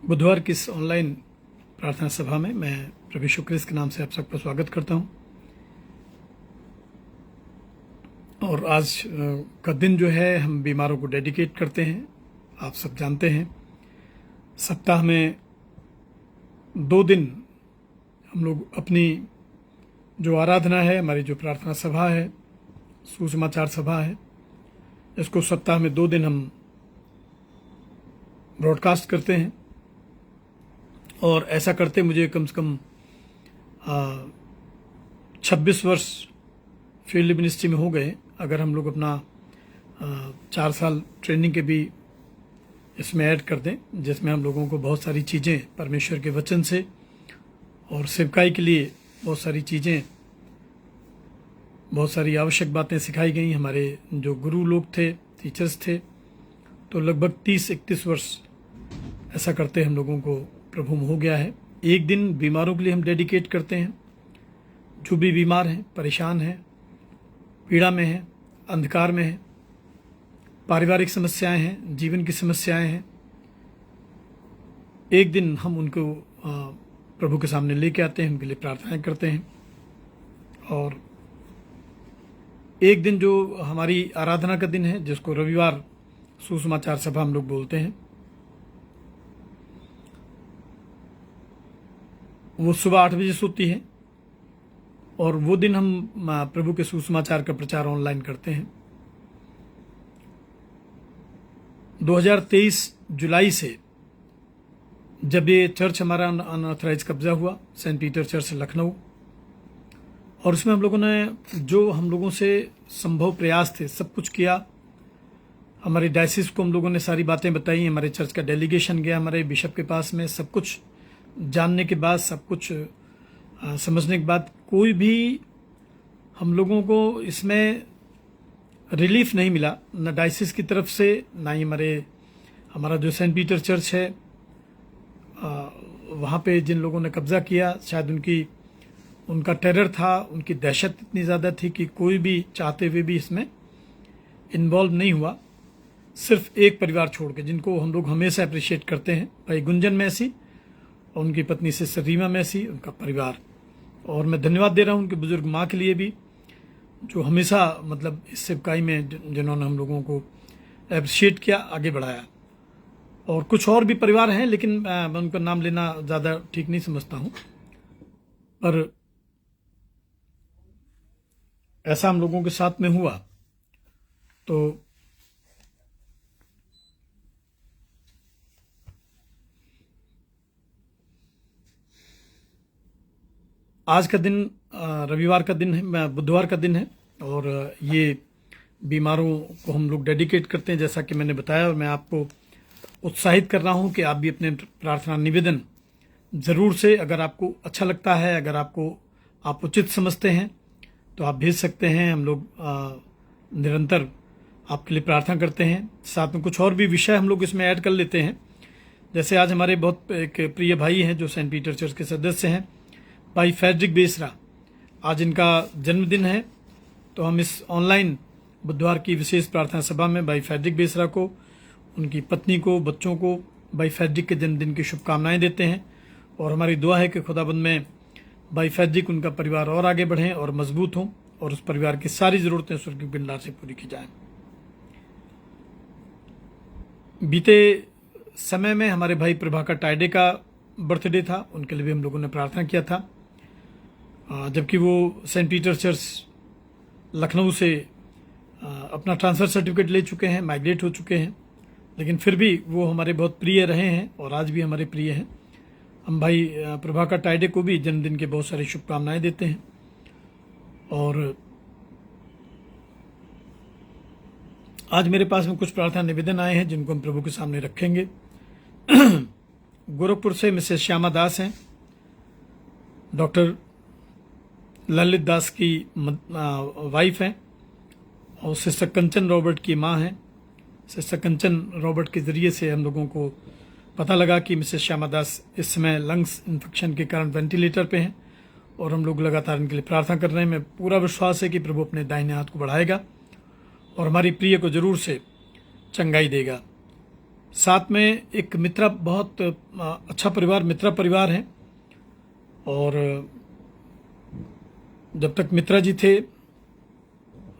बुधवार की इस ऑनलाइन प्रार्थना सभा में मैं प्रभु यीशु क्रिस्त के नाम से आप सबका स्वागत करता हूं। और आज का दिन जो है हम बीमारों को डेडिकेट करते हैं। आप सब जानते हैं सप्ताह में 2 दिन हम लोग अपनी जो आराधना है, हमारी जो प्रार्थना सभा है, सुसमाचार सभा है, इसको सप्ताह में 2 दिन हम ब्रॉडकास्ट करते हैं। और ऐसा करते मुझे कम से कम 26 वर्ष फील्ड मिनिस्ट्री में हो गए। अगर हम लोग अपना 4 साल ट्रेनिंग के भी इसमें ऐड कर दें, जिसमें हम लोगों को बहुत सारी चीज़ें परमेश्वर के वचन से और सेवकाई के लिए बहुत सारी चीज़ें, बहुत सारी आवश्यक बातें सिखाई गई। हमारे जो गुरु लोग थे, टीचर्स थे, तो लगभग 30-31 वर्ष ऐसा करते हम लोगों को प्रभु में हो गया है। एक दिन बीमारों के लिए हम डेडिकेट करते हैं। जो भी बीमार हैं, परेशान हैं, पीड़ा में हैं, अंधकार में हैं, पारिवारिक समस्याएं हैं, जीवन की समस्याएं हैं, एक दिन हम उनको प्रभु के सामने लेके आते हैं, उनके लिए प्रार्थनाएं करते हैं। और एक दिन जो हमारी आराधना का दिन है, जिसको रविवार सुसमाचार सभा हम लोग बोलते हैं, वो सुबह 8 बजे से होती है। और वो दिन हम प्रभु के सुसमाचार का प्रचार ऑनलाइन करते हैं। 2023 जुलाई से जब ये चर्च हमारा अनऑथराइज कब्जा हुआ, सेंट पीटर चर्च लखनऊ, और उसमें हम लोगों ने जो हम लोगों से संभव प्रयास थे सब कुछ किया। हमारी डायसिस को हम लोगों ने सारी बातें बताई। हमारे चर्च का डेलीगेशन गया हमारे बिशप के पास में। सब कुछ जानने के बाद, सब कुछ समझने के बाद, कोई भी हम लोगों को इसमें रिलीफ नहीं मिला, न डायसिस की तरफ से, ना ही हमारा जो सेंट पीटर चर्च है वहाँ पे जिन लोगों ने कब्जा किया, शायद उनका टेरर था, उनकी दहशत इतनी ज़्यादा थी कि कोई भी चाहते हुए भी इसमें इन्वॉल्व नहीं हुआ। सिर्फ एक परिवार छोड़ के, जिनको हम लोग हमेशा अप्रिशिएट करते हैं, भाई गुंजन मैसी और उनकी पत्नी सिस्टर रीमा मैसी, उनका परिवार। और मैं धन्यवाद दे रहा हूँ उनकी बुजुर्ग माँ के लिए भी, जो हमेशा इस सेवकाई में जिन्होंने हम लोगों को अप्रिशिएट किया, आगे बढ़ाया। और कुछ और भी परिवार हैं, लेकिन मैं उनका नाम लेना ज़्यादा ठीक नहीं समझता हूँ। पर ऐसा हम लोगों के साथ में हुआ। तो आज का दिन रविवार का दिन है, बुधवार का दिन है, और ये बीमारों को हम लोग डेडिकेट करते हैं, जैसा कि मैंने बताया। और मैं आपको उत्साहित कर रहा हूं कि आप भी अपने प्रार्थना निवेदन ज़रूर से, अगर आपको अच्छा लगता है, अगर आप उचित समझते हैं, तो आप भेज सकते हैं। हम लोग निरंतर आपके लिए प्रार्थना करते हैं। साथ में कुछ और भी विषय हम लोग इसमें ऐड कर लेते हैं। जैसे आज हमारे बहुत एक प्रिय भाई हैं जो सेंट पीटर चर्च के सदस्य हैं, भाई फ्रेडरिक बेसरा, आज इनका जन्मदिन है। तो हम इस ऑनलाइन बुधवार की विशेष प्रार्थना सभा में भाई फ्रेडरिक बेसरा को, उनकी पत्नी को, बच्चों को भाई फ्रेडरिक के जन्मदिन की शुभकामनाएं देते हैं। और हमारी दुआ है कि खुदाबंद में भाई फ्रेडरिक, उनका परिवार और आगे बढ़ें और मजबूत हों, और उस परिवार की सारी ज़रूरतें स्वर्गीय भंडार से पूरी की जाएं। बीते समय में हमारे भाई प्रभाकर टाइडे का बर्थडे था, उनके लिए भी हम लोगों ने प्रार्थना किया था। जबकि वो सेंट पीटर चर्च लखनऊ से अपना ट्रांसफ़र सर्टिफिकेट ले चुके हैं, माइग्रेट हो चुके हैं, लेकिन फिर भी वो हमारे बहुत प्रिय रहे हैं और आज भी हमारे प्रिय हैं। हम भाई प्रभाकर टाइडे को भी जन्मदिन के बहुत सारी शुभकामनाएं देते हैं। और आज मेरे पास में कुछ प्रार्थना निवेदन आए हैं, जिनको हम प्रभु के सामने रखेंगे। गोरखपुर से मिसेस श्यामा दास हैं, डॉक्टर ललित दास की वाइफ हैं, और सिस्टर कंचन रॉबर्ट की माँ हैं। सिस्टर कंचन रॉबर्ट के ज़रिए से हम लोगों को पता लगा कि मिसेस श्यामा दास इस समय लंग्स इन्फेक्शन के कारण वेंटिलेटर पे हैं, और हम लोग लगातार इनके लिए प्रार्थना कर रहे हैं। मैं पूरा विश्वास है कि प्रभु अपने दाहिने हाथ को बढ़ाएगा और हमारी प्रिय को जरूर से चंगाई देगा। साथ में एक मित्रा, बहुत अच्छा परिवार, मित्रा परिवार है। और जब तक मित्रा जी थे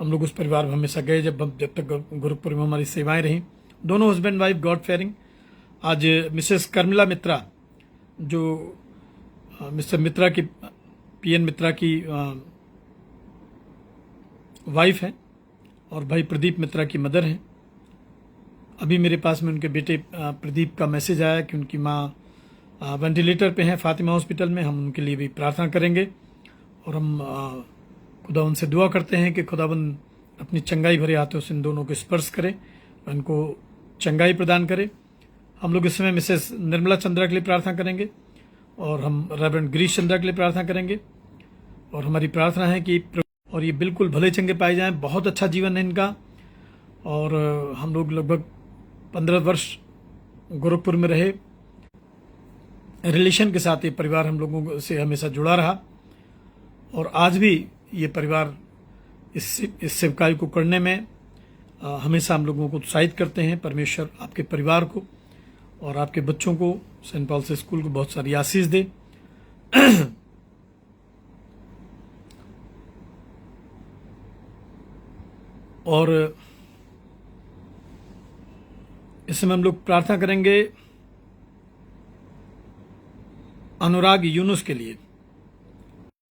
हम लोग उस परिवार में हमेशा गए, जब तक गुरु पूर्णिमा में हमारी सेवाएं रहीं। दोनों हस्बैंड वाइफ गॉड फेयरिंग। आज मिसेस कर्मिला मित्रा, जो मिस्टर मित्रा की, पीएन मित्रा की वाइफ है, और भाई प्रदीप मित्रा की मदर हैं। अभी मेरे पास में उनके बेटे प्रदीप का मैसेज आया कि उनकी माँ वेंटिलेटर पे हैं फातिमा हॉस्पिटल में। हम उनके लिए भी प्रार्थना करेंगे, और हम खुदावंद से दुआ करते हैं कि खुदावंद अपनी चंगाई भरे हाथों से इन दोनों को स्पर्श करे, उनको चंगाई प्रदान करे। हम लोग इस समय मिसेस निर्मला चंद्रा के लिए प्रार्थना करेंगे, और हम रेवरेंड गिरीश चंद्रा के लिए प्रार्थना करेंगे। और हमारी प्रार्थना है कि और ये बिल्कुल भले चंगे पाए जाएं। बहुत अच्छा जीवन है इनका, और हम लोग लगभग 15 वर्ष गोरखपुर में रहे। रिलेशन के साथ ये परिवार हम लोगों से हमेशा जुड़ा रहा, और आज भी ये परिवार इस सेवकाई को करने में हमेशा हम लोगों को उत्साहित करते हैं। परमेश्वर आपके परिवार को और आपके बच्चों को, सेंट पॉल से स्कूल को बहुत सारी आशीष दे। और इस समय हम लोग प्रार्थना करेंगे अनुराग यूनुस के लिए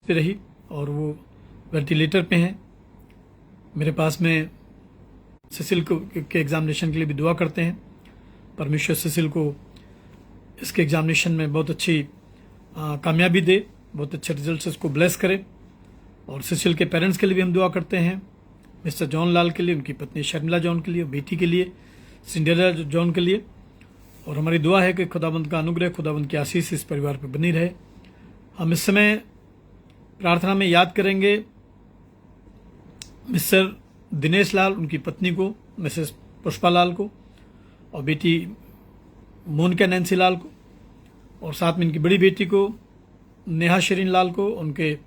पे रही, और वो वेंटिलेटर पे हैं। मेरे पास में सिसिल के एग्जामिनेशन के लिए भी दुआ करते हैं। परमेश्वर सिसिल को इसके एग्जामिनेशन में बहुत अच्छी कामयाबी दे, बहुत अच्छे रिजल्ट से उसको ब्लेस करे। और सिसिल के पेरेंट्स के लिए भी हम दुआ करते हैं, मिस्टर जॉन लाल के लिए, उनकी पत्नी शर्मिला जॉन के लिए, बेटी के लिए सिंडेरेला जॉन के लिए। और हमारी दुआ है कि खुदावंद का अनुग्रह, खुदावंद की आशीष इस परिवार पर बनी रहे। हम इस समय प्रार्थना में याद करेंगे मिस्टर दिनेश लाल, उनकी पत्नी को, मिसेस पुष्पा लाल को, और बेटी मोनिका नैन्सी लाल को, और साथ में इनकी बड़ी बेटी को नेहा शरीन लाल को, उनके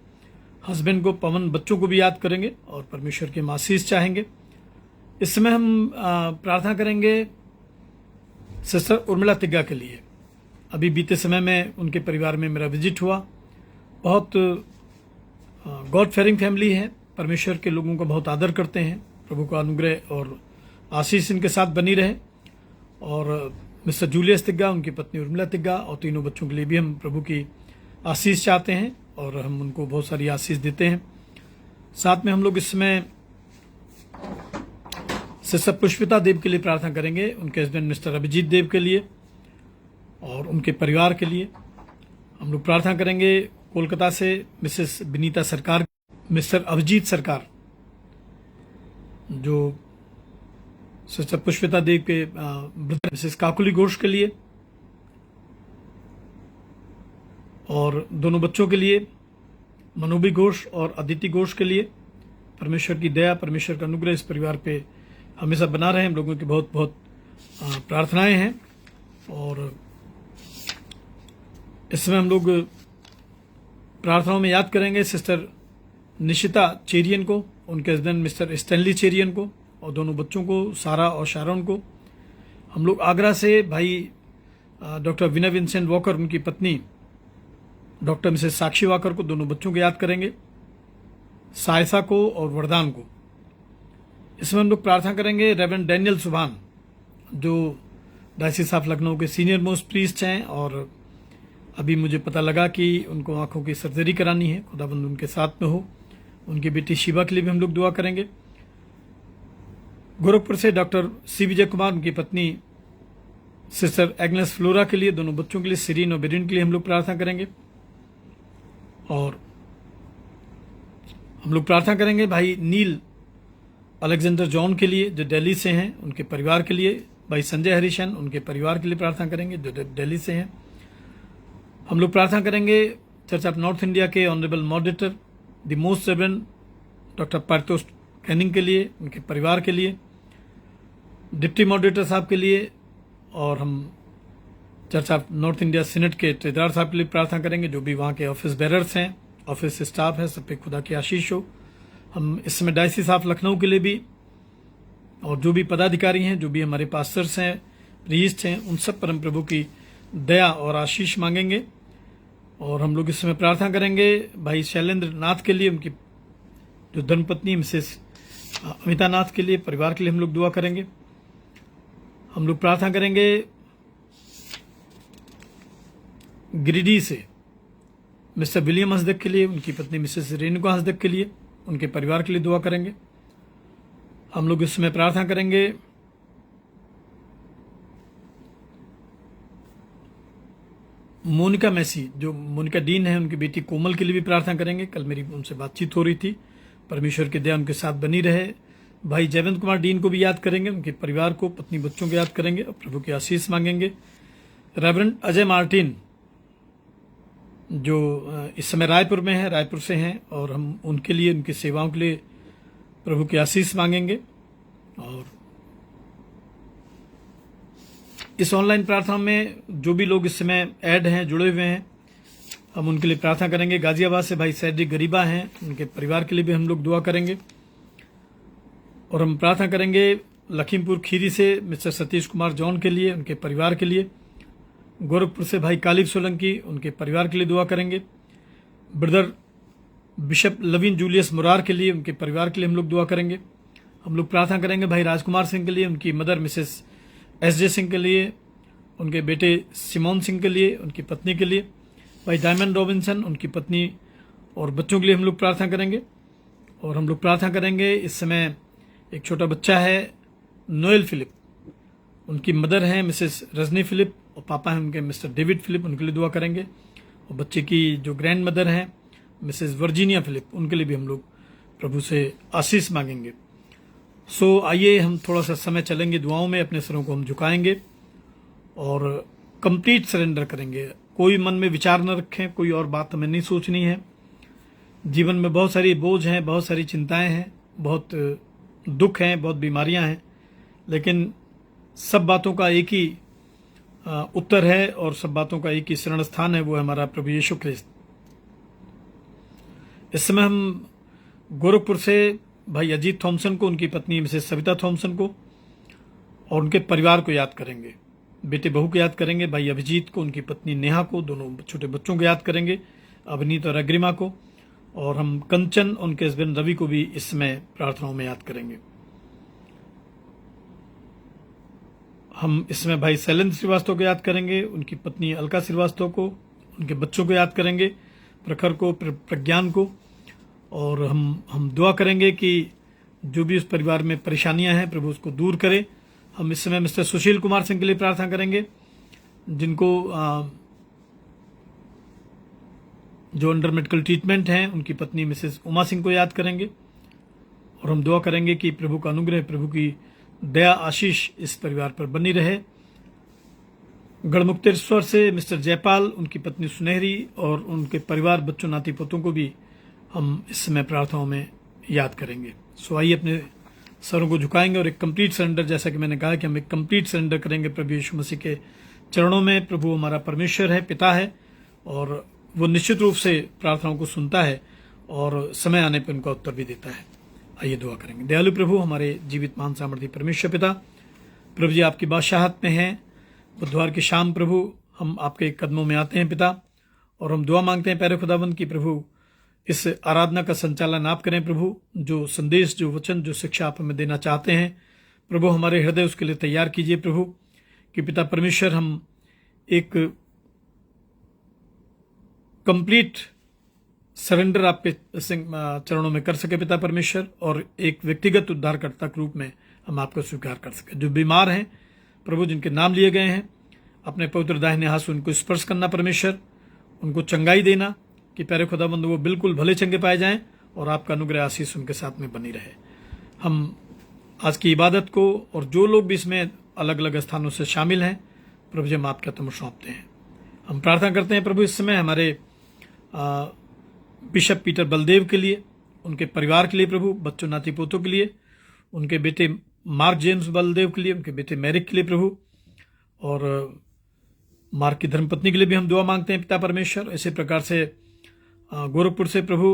हस्बैंड को पवन, बच्चों को भी याद करेंगे और परमेश्वर के आशीष चाहेंगे। इस समय हम प्रार्थना करेंगे सिस्टर उर्मिला तिग्गा के लिए। अभी बीते समय में उनके परिवार में मेरा विजिट हुआ। बहुत गॉड फेयरिंग फैमिली है, परमेश्वर के लोगों का बहुत आदर करते हैं। प्रभु का अनुग्रह और आशीष इनके साथ बनी रहे। और मिस्टर जूलियस तिग्गा, उनकी पत्नी उर्मिला तिग्गा, और तीनों बच्चों के लिए भी हम प्रभु की आशीष चाहते हैं, और हम उनको बहुत सारी आशीष देते हैं। साथ में हम लोग इस समय सिस्टर पुष्पिता देव के लिए प्रार्थना करेंगे, उनके हस्बैंड मिस्टर अभिजीत देव के लिए और उनके परिवार के लिए। हम लोग प्रार्थना करेंगे कोलकाता से मिसेस विनीता सरकार, मिस्टर अभिजीत सरकार, जो सिस्टर पुष्पिता देव के ब्रदर मिसेस काकुली घोष के लिए, और दोनों बच्चों के लिए मनोबी घोष और अदिति घोष के लिए। परमेश्वर की दया, परमेश्वर का अनुग्रह इस परिवार पे हमेशा बना रहे। हम लोगों की बहुत बहुत प्रार्थनाएं हैं। और इस समय हम लोग प्रार्थनाओं में याद करेंगे सिस्टर निशिता चेरियन को, उनके हस्बैंड मिस्टर स्टैनली चेरियन को, और दोनों बच्चों को, सारा और शारोन को। हम लोग आगरा से भाई डॉक्टर विनय विंसेंट वॉकर, उनकी पत्नी डॉक्टर मिसेस साक्षी वाकर को, दोनों बच्चों को याद करेंगे, सायसा को और वरदान को। इसमें हम लोग प्रार्थना करेंगे रेवरेंड डैनियल सुभान, जो डायसिस ऑफ लखनऊ के सीनियर मोस्ट प्रीस्ट हैं, और अभी मुझे पता लगा कि उनको आंखों की सर्जरी करानी है। खुदाबंद उनके साथ में हो। उनकी बेटी शिवा के लिए भी हम लोग दुआ करेंगे। गोरखपुर से डॉक्टर सी विजय कुमार, उनकी पत्नी सिस्टर एग्नेस फ्लोरा के लिए, दोनों बच्चों के लिए, सिरीन और बेरिन के लिए हम लोग प्रार्थना करेंगे। और हम लोग प्रार्थना करेंगे भाई नील अलेक्जेंडर जॉन के लिए, जो दिल्ली से हैं, उनके परिवार के लिए। भाई संजय हरिशन, उनके परिवार के लिए प्रार्थना करेंगे, जो दिल्ली से हैं। हम लोग प्रार्थना करेंगे चर्च ऑफ नॉर्थ इंडिया के honourable moderator the most reverend doctor पार्थोस कैनिंग के लिए, उनके परिवार के लिए, डिप्टी मॉडरेटर साहब के लिए, और हम church of north India senate के ट्रेजरर साहब के लिए प्रार्थना करेंगे, जो भी वहाँ के ऑफिस बेरर्स हैं, ऑफिस स्टाफ है, सब पे खुदा की आशीष हो। हम इस समय डायसिस ऑफ लखनऊ के लिए भी, और जो भी पदाधिकारी हैं, जो भी हमारे पास्टर्स हैं, प्रीस्ट हैं, उन सब पर हम प्रभु की दया और आशीष मांगेंगे। और हम लोग इस समय प्रार्थना करेंगे भाई शैलेंद्र नाथ के लिए, उनकी जो धर्मपत्नी मिसेस अमिता नाथ के लिए, परिवार के लिए हम लोग दुआ करेंगे। हम लोग प्रार्थना करेंगे गिरिडीह से मिस्टर विलियम हंसदक के लिए, उनकी पत्नी मिसेस रेणुका हंसदक के लिए, उनके परिवार के लिए दुआ करेंगे। हम लोग इस समय प्रार्थना करेंगे मोनिका मैसी, जो मोनिका डीन है, उनकी बेटी कोमल के लिए भी प्रार्थना करेंगे। कल मेरी उनसे बातचीत हो रही थी। परमेश्वर की दया उनके साथ बनी रहे। भाई जयवंत कुमार डीन को भी याद करेंगे, उनके परिवार को, पत्नी बच्चों को याद करेंगे और प्रभु की आशीष मांगेंगे। रेवरेंड अजय मार्टिन जो इस समय रायपुर में है, रायपुर से हैं, और हम उनके लिए, उनकी सेवाओं के लिए प्रभु की आशीष मांगेंगे। और इस ऑनलाइन प्रार्थना में जो भी लोग इस समय ऐड हैं, जुड़े हुए हैं, हम उनके लिए प्रार्थना करेंगे। गाजियाबाद से भाई सैड्रिक गरीबा हैं, उनके परिवार के लिए भी हम लोग दुआ करेंगे। और हम प्रार्थना करेंगे लखीमपुर खीरी से मिस्टर सतीश कुमार जॉन के लिए, उनके परिवार के लिए। गोरखपुर से भाई कालिब सोलंकी, उनके परिवार के लिए दुआ करेंगे। ब्रदर बिशप लविन जूलियस मुरार के लिए, उनके परिवार के लिए हम लोग दुआ करेंगे। हम लोग प्रार्थना करेंगे भाई राजकुमार सिंह के लिए, उनकी मदर मिसेस एस.जे. सिंह के लिए, उनके बेटे सिमोन सिंह के लिए, उनकी पत्नी के लिए। भाई डायमंड रॉबिन्सन, उनकी पत्नी और बच्चों के लिए हम लोग प्रार्थना करेंगे। और हम लोग प्रार्थना करेंगे, इस समय एक छोटा बच्चा है नोएल फिलिप, उनकी मदर हैं मिसेस रजनी फिलिप और पापा हैं उनके मिस्टर डेविड फिलिप, उनके लिए दुआ करेंगे। और बच्चे की जो ग्रैंड मदर हैं मिसेस वर्जीनिया फिलिप, उनके लिए भी हम लोग प्रभु से आशीष मांगेंगे। सो आइए हम थोड़ा सा समय चलेंगे दुआओं में, अपने सरों को हम झुकाएंगे और कंप्लीट सरेंडर करेंगे। कोई मन में विचार न रखें, कोई और बात हमें नहीं सोचनी है। जीवन में बहुत सारी बोझ हैं, बहुत सारी चिंताएं हैं, बहुत दुख हैं, बहुत बीमारियां हैं, लेकिन सब बातों का एक ही उत्तर है और सब बातों का एक ही शरण स्थान है, वो है हमारा प्रभु यीशु ख्रिस्त। इस समय हम गोरखपुर से भाई अजीत थॉमसन को, उनकी पत्नी मिसेस सविता थॉमसन को और उनके परिवार को याद करेंगे। बेटे बहू को याद करेंगे, भाई अभिजीत को, उनकी पत्नी नेहा को, दोनों छोटे बच्चों को याद करेंगे, अवनीत और अग्रिमा को। और हम कंचन, उनके हस्बैंड रवि को भी इस समय प्रार्थनाओं में याद करेंगे। हम इसमें भाई शैलेंद्र श्रीवास्तव को याद करेंगे, उनकी पत्नी अलका श्रीवास्तव को, उनके बच्चों को याद करेंगे, प्रखर को, प्रज्ञान को। और हम दुआ करेंगे कि जो भी उस परिवार में परेशानियां हैं प्रभु उसको दूर करे। हम इस समय मिस्टर सुशील कुमार सिंह के लिए प्रार्थना करेंगे, जिनको जो अंडर मेडिकल ट्रीटमेंट हैं, उनकी पत्नी मिसेस उमा सिंह को याद करेंगे। और हम दुआ करेंगे कि प्रभु का अनुग्रह, प्रभु की दया आशीष इस परिवार पर बनी रहे। गढ़मुक्तेश्वर से मिस्टर जयपाल, उनकी पत्नी सुनहरी और उनके परिवार, बच्चों, नाती पोतों को भी हम इस समय प्रार्थनाओं में याद करेंगे। सो आइए अपने सरों को झुकाएंगे और एक कंप्लीट सरेंडर, जैसा कि मैंने कहा कि हम एक कंप्लीट सरेंडर करेंगे प्रभु यीशु मसीह के चरणों में। प्रभु हमारा परमेश्वर है, पिता है, और वो निश्चित रूप से प्रार्थनाओं को सुनता है और समय आने पर उनका उत्तर भी देता है। आइए दुआ करेंगे। दयालु प्रभु, हमारे जीवित महान सामर्थी परमेश्वर पिता, प्रभु जी आपकी बादशाहत में हैं। बुधवार की शाम प्रभु हम आपके कदमों में आते हैं पिता, और हम दुआ मांगते हैं प्यारे खुदाबंद की प्रभु इस आराधना का संचालन आप करें प्रभु। जो संदेश, जो वचन, जो शिक्षा आप हमें देना चाहते हैं प्रभु, हमारे हृदय उसके लिए तैयार कीजिए प्रभु, कि पिता परमेश्वर हम एक कंप्लीट सरेंडर आपके चरणों में कर सके पिता परमेश्वर, और एक व्यक्तिगत उद्धारकर्ता के रूप में हम आपको स्वीकार कर सके। जो बीमार हैं प्रभु, जिनके नाम लिए गए हैं, अपने पवित्र दाहिने हाथ से उनको स्पर्श करना परमेश्वर, उनको चंगाई देना, कि प्यारे खुदाबंद वो बिल्कुल भले चंगे पाए जाएं और आपका अनुग्रह आशीष उनके साथ में बनी रहे। हम आज की इबादत को और जो लोग भी इसमें अलग अलग स्थानों से शामिल हैं प्रभु जी, हम आपके हाथों में सौंपते हैं। हम प्रार्थना करते हैं प्रभु इस समय हमारे बिशप पीटर बलदेव के लिए, उनके परिवार के लिए प्रभु, बच्चों, नाती पोतों के लिए, उनके बेटे मार्क जेम्स बलदेव के लिए, उनके बेटे मैरिक के लिए प्रभु, और मार्क की धर्मपत्नी के लिए भी हम दुआ मांगते हैं पिता परमेश्वर। इसी प्रकार से गोरखपुर से प्रभु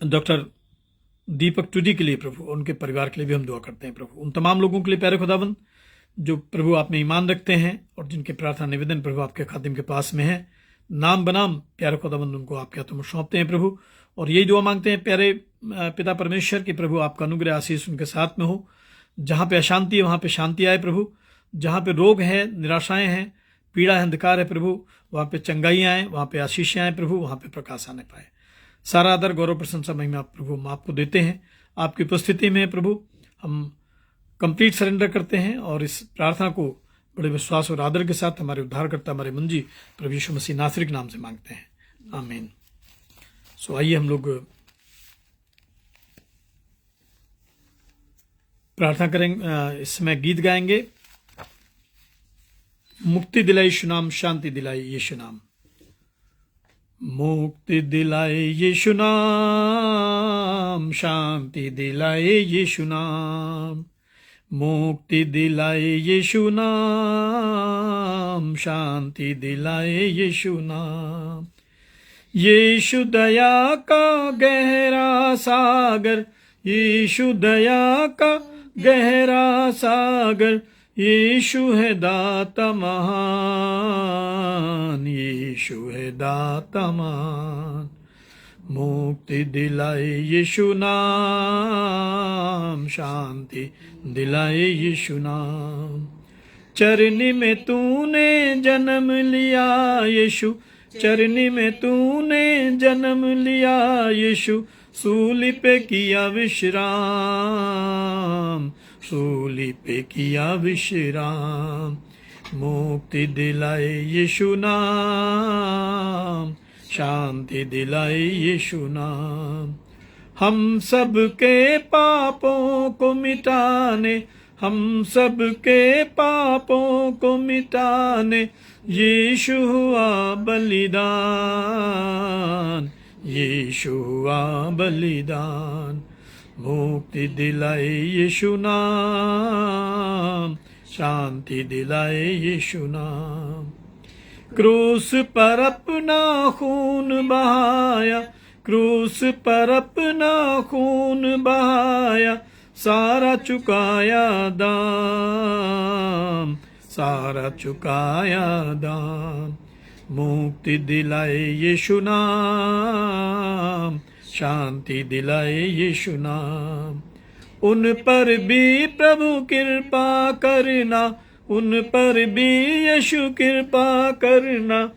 डॉक्टर दीपक टूडी के लिए प्रभु, उनके परिवार के लिए भी हम दुआ करते हैं प्रभु। उन तमाम लोगों के लिए प्यारे खुदाबंद जो प्रभु आप में ईमान रखते हैं और जिनके प्रार्थना निवेदन प्रभु आपके खादिम के पास में है, नाम बनाम प्यारे खुदाबंद उनको आपके हाथों में सौंपते हैं प्रभु। और यही दुआ मांगते हैं प्यारे पिता परमेश्वर की प्रभु आपका अनुग्रह आशीष उनके साथ में हो। जहाँ पे अशांति है वहाँ पे शांति आए प्रभु, जहाँ पे रोग है, निराशाएं हैं, पीड़ा है, अंधकार है प्रभु, वहाँ पे चंगाइयाँ आए, वहाँ पे आशीषें आए प्रभु, वहाँ पे प्रकाश आने पाए। सारा आदर गौरव प्रशंसा महिमा प्रभु हम आपको देते हैं। आपकी उपस्थिति में प्रभु हम कंप्लीट सरेंडर करते हैं और इस प्रार्थना को बड़े विश्वास और आदर के साथ हमारे उद्धारकर्ता हमारे मुंजी प्रभु यीशु मसीह नासरी के नाम से मांगते हैं, आमीन। सो आइए हम लोग प्रार्थना करेंगे। इस समय गीत गाएंगे, मुक्ति दिलाई यीशु नाम, शांति दिलाई यीशु नाम। मुक्ति दिलाए यीशु नाम, शांति दिलाए यीशु नाम। मुक्ति दिलाए यीशु नाम, शांति दिलाए यीशु नाम। यीशु दया का गहरा सागर, यीशु दया का गहरा सागर, यीशु है दाता महान, यीशु है दाता महान। मुक्ति दिलाए यीशु नाम, शांति दिलाए यीशु नाम। चरनी में तूने जन्म लिया यीशु, चरनी में तूने जन्म लिया यीशु, सूली पे किया विश्राम, सूली पे किया विश्राम। मुक्ति दिलाए यीशु नाम, शांति दिलाए यीशु नाम। हम सब के पापों को मिटाने, हम सब के पापों को मिटाने, यीशु हुआ बलिदान, यीशु हुआ बलिदान। मुक्ति दिलाए यीशु नाम, शांति दिलाए यीशु नाम। क्रूस पर अपना खून बहाया, क्रूस पर अपना खून बहाया, सारा चुकाया दाम, सारा चुकाया दाम। मुक्ति दिलाए यीशु नाम, शांति दिलाए यीशु नाम। उन पर भी प्रभु कृपा करना, उन पर भी यीशु कृपा करना,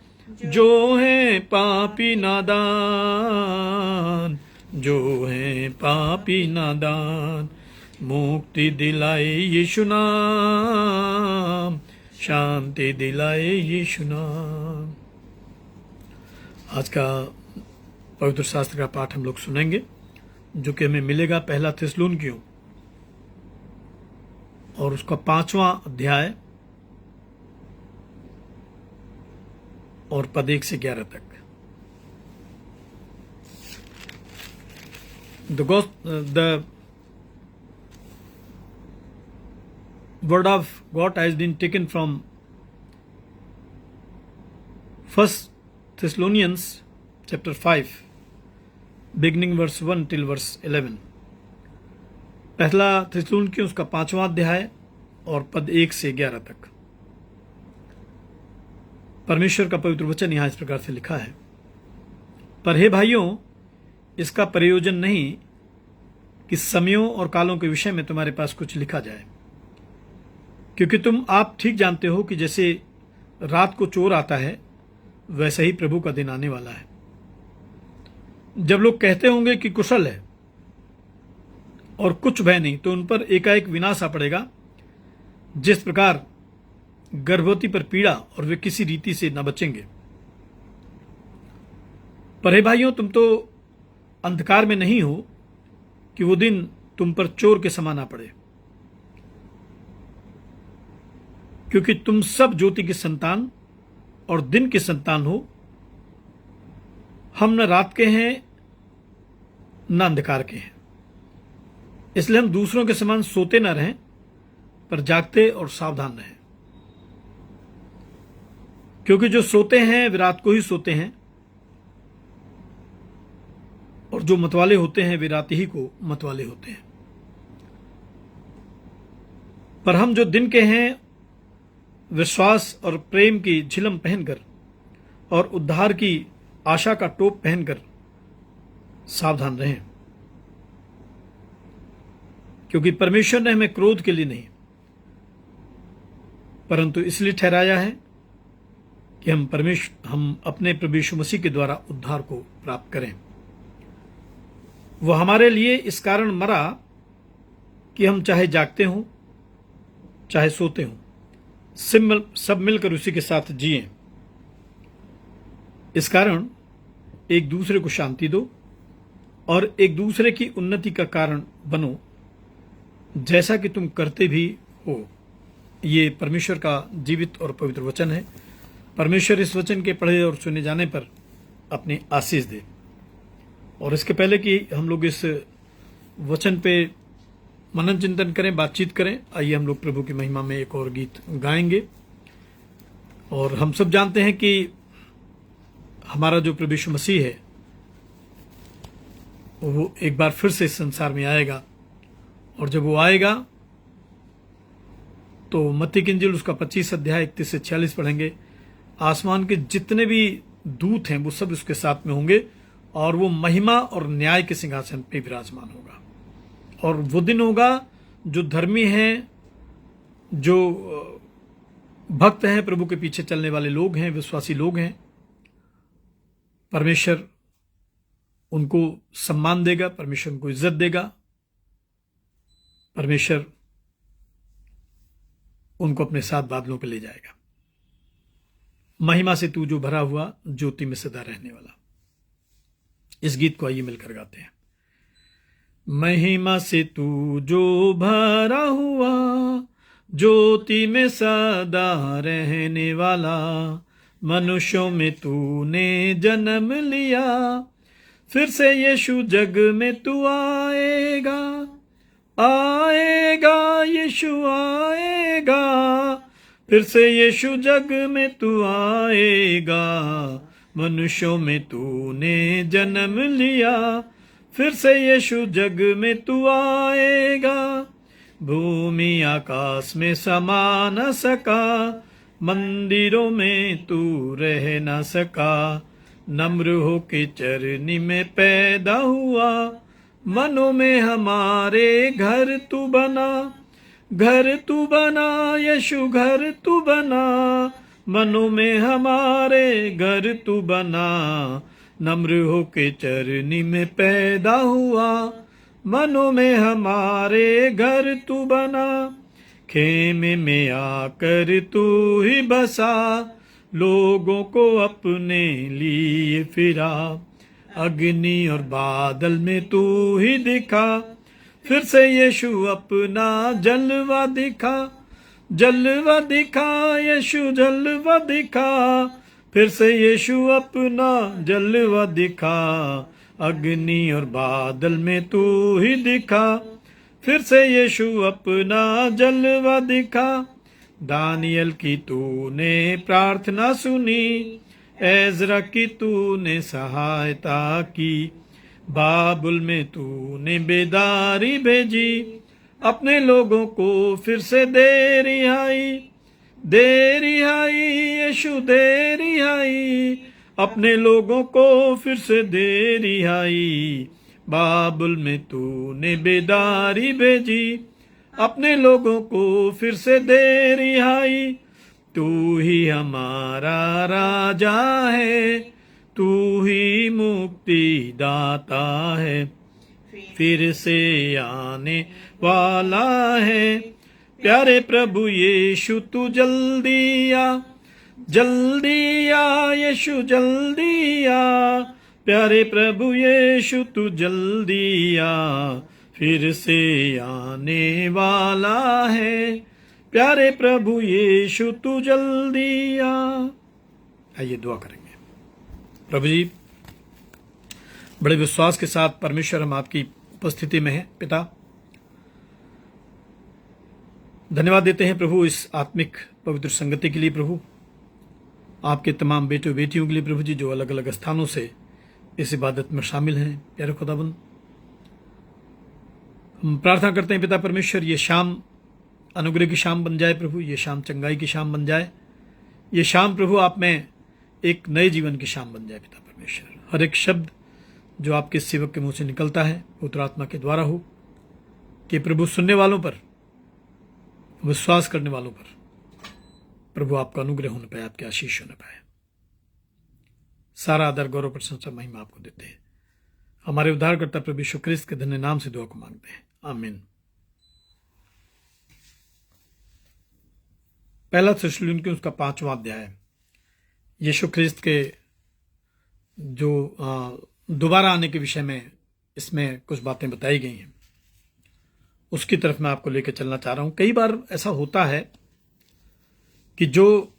जो है पापी नादान, जो है पापी नादान। मुक्ति दिलाए यीशु नाम, शांति दिलाए यीशु नाम। आज का पवित्र शास्त्र का पाठ हम लोग सुनेंगे, जो कि हमें मिलेगा पहला थिस्सलुनीकियों और उसका 5वां अध्याय और पद 1 से 11 तक। The word of God has been taken from 1 Thessalonians chapter 5, beginning verse 1 till verse 11। पहला थिस्सलुनीकियों उसका 5वां अध्याय और पद 1 से 11 तक। परमेश्वर का पवित्र वचन यहां इस प्रकार से लिखा है, पर हे भाइयों, इसका प्रयोजन नहीं कि समयों और कालों के विषय में तुम्हारे पास कुछ लिखा जाए, क्योंकि तुम आप ठीक जानते हो कि जैसे रात को चोर आता है, वैसे ही प्रभु का दिन आने वाला है। जब लोग कहते होंगे कि कुशल है और कुछ भय नहीं, तो उन पर एकाएक विनाश आ पड़ेगा, जिस प्रकार गर्भवती पर पीड़ा, और वे किसी रीति से न बचेंगे। पर हे भाइयों, तुम तो अंधकार में नहीं हो कि वो दिन तुम पर चोर के समान आ पड़े, क्योंकि तुम सब ज्योति की संतान और दिन की संतान हो। हम न रात के हैं न अंधकार के हैं, इसलिए हम दूसरों के समान सोते न रहें, पर जागते और सावधान रहें। क्योंकि जो सोते हैं वे रात को ही सोते हैं, और जो मतवाले होते हैं वे रात ही को मतवाले होते हैं। पर हम जो दिन के हैं विश्वास और प्रेम की झिलम पहनकर और उद्धार की आशा का टोप पहनकर सावधान रहें, क्योंकि परमेश्वर ने हमें क्रोध के लिए नहीं परंतु इसलिए ठहराया है कि हम अपने प्रभु यीशु मसीह के द्वारा उद्धार को प्राप्त करें। वो हमारे लिए इस कारण मरा कि हम चाहे जागते हों चाहे सोते हों सब मिलकर उसी के साथ जिएं। इस कारण एक दूसरे को शांति दो और एक दूसरे की उन्नति का कारण बनो, जैसा कि तुम करते भी हो। ये परमेश्वर का जीवित और पवित्र वचन है। परमेश्वर इस वचन के पढ़े और सुने जाने पर अपनी आशीष दे। और इसके पहले कि हम लोग इस वचन पे मनन चिंतन करें, बातचीत करें, आइए हम लोग प्रभु की महिमा में एक और गीत गाएंगे। और हम सब जानते हैं कि हमारा जो प्रभु यीशु मसीह है वो एक बार फिर से इस संसार में आएगा, और जब वो आएगा तो मत्ती की इंजील उसका 25 अध्याय 31 से 46 पढ़ेंगे। आसमान के जितने भी दूत हैं वो सब उसके साथ में होंगे और वो महिमा और न्याय के सिंहासन पे विराजमान होगा। और वो दिन होगा जो धर्मी हैं, जो भक्त हैं, प्रभु के पीछे चलने वाले लोग हैं, विश्वासी लोग हैं, परमेश्वर उनको सम्मान देगा, परमेश्वर उनको इज्जत देगा, परमेश्वर उनको अपने साथ बादलों पर ले जाएगा। महिमा से तू जो भरा हुआ, ज्योति में सदा रहने वाला। इस गीत को आइए मिलकर गाते हैं। महिमा से तू जो भरा हुआ, ज्योति में सदा रहने वाला, मनुष्यों में तूने जन्म लिया, फिर से यीशु जग में तू आएगा, आएगा यीशु आएगा, फिर से यीशु जग में तू आएगा, मनुष्यों में तूने जन्म लिया, फिर से यीशु जग में तू आएगा। भूमि आकाश में समा न सका, मंदिरों में तू रह न सका, नम्र होके चरनी में पैदा हुआ, मनों में हमारे घर तू बना, घर तू बना यीशु घर तू बना, मनों में हमारे घर तू बना, नम्र होके चरनी में पैदा हुआ, मनों में हमारे घर तू बना। खेमे में आकर तू ही बसा, लोगों को अपने लिए फिरा, अग्नि और बादल में तू ही दिखा, फिर से यीशु अपना जलवा दिखा, जलवा दिखा यीशु जलवा दिखा, फिर से यीशु अपना जलवा दिखा, अग्नि और बादल में तू ही दिखा, फिर से यीशु अपना जलवा दिखा। दानियल की तूने प्रार्थना सुनी, एजरा की तूने सहायता की, बाबुल में तूने बेदारी भेजी, अपने लोगों को फिर से दे रिहाई, दे रिहाई यीशु दे रिहाई, अपने लोगों को फिर से दे रिहाई, बाबुल में तूने बेदारी भेजी, अपने लोगों को फिर से दे रिहाई। तू ही हमारा राजा है, तू ही मुक्ति दाता है, फिर से आने वाला है, प्यारे प्रभु यीशु तू जल्दी आ, जल्दी आ यीशु जल्दी आ, प्यारे प्रभु यीशु तू जल्दी आ, फिर से आने वाला है, प्यारे प्रभु यीशु तू जल्दी आ। आइए दुआ करेंगे। प्रभु जी, बड़े विश्वास के साथ परमेश्वर हम आपकी उपस्थिति में हैं। पिता, धन्यवाद देते हैं प्रभु इस आत्मिक पवित्र संगति के लिए, प्रभु आपके तमाम बेटे बेटियों के लिए प्रभु जी, जो अलग अलग स्थानों से इस इबादत में शामिल हैं। प्यारे खुदाबंद, हम प्रार्थना करते हैं पिता परमेश्वर, ये शाम अनुग्रह की शाम बन जाए प्रभु, ये शाम चंगाई की शाम बन जाए, ये शाम प्रभु आप में एक नए जीवन की शाम बन जाए पिता परमेश्वर। हर एक शब्द जो आपके सेवक के मुंह से निकलता है पवित्र आत्मा के द्वारा हो, कि प्रभु सुनने वालों पर, विश्वास करने वालों पर प्रभु आपका अनुग्रह होने पाए, आपके आशीष होने पाए। सारा आदर गौरव प्रशंसा महिमा आपको देते हैं। हमारे उद्धारकर्ता प्रभु यीशु ख्रिस्त के धन्य नाम से दुआ को मांगते हैं, आमीन। पहला थिस्सलुनीकियों उसका 5वां अध्याय, यीशु ख्रिस्त के जो दोबारा आने के विषय में इसमें कुछ बातें बताई गई हैं, उसकी तरफ मैं आपको लेकर चलना चाह रहा हूं। कई बार ऐसा होता है कि जो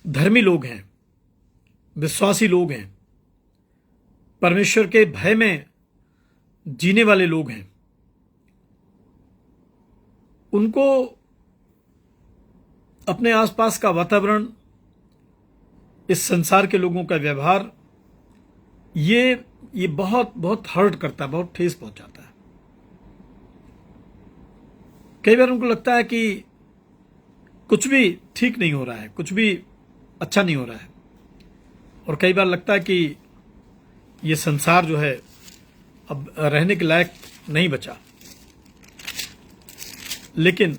धर्मी लोग हैं, विश्वासी लोग हैं, परमेश्वर के भय में जीने वाले लोग हैं, उनको अपने आसपास का वातावरण, इस संसार के लोगों का व्यवहार, ये बहुत बहुत हर्ट करता है, बहुत ठेस पहुंचाता है। कई बार उनको लगता है कि कुछ भी ठीक नहीं हो रहा है, कुछ भी अच्छा नहीं हो रहा है, और कई बार लगता है कि ये संसार जो है अब रहने के लायक नहीं बचा। लेकिन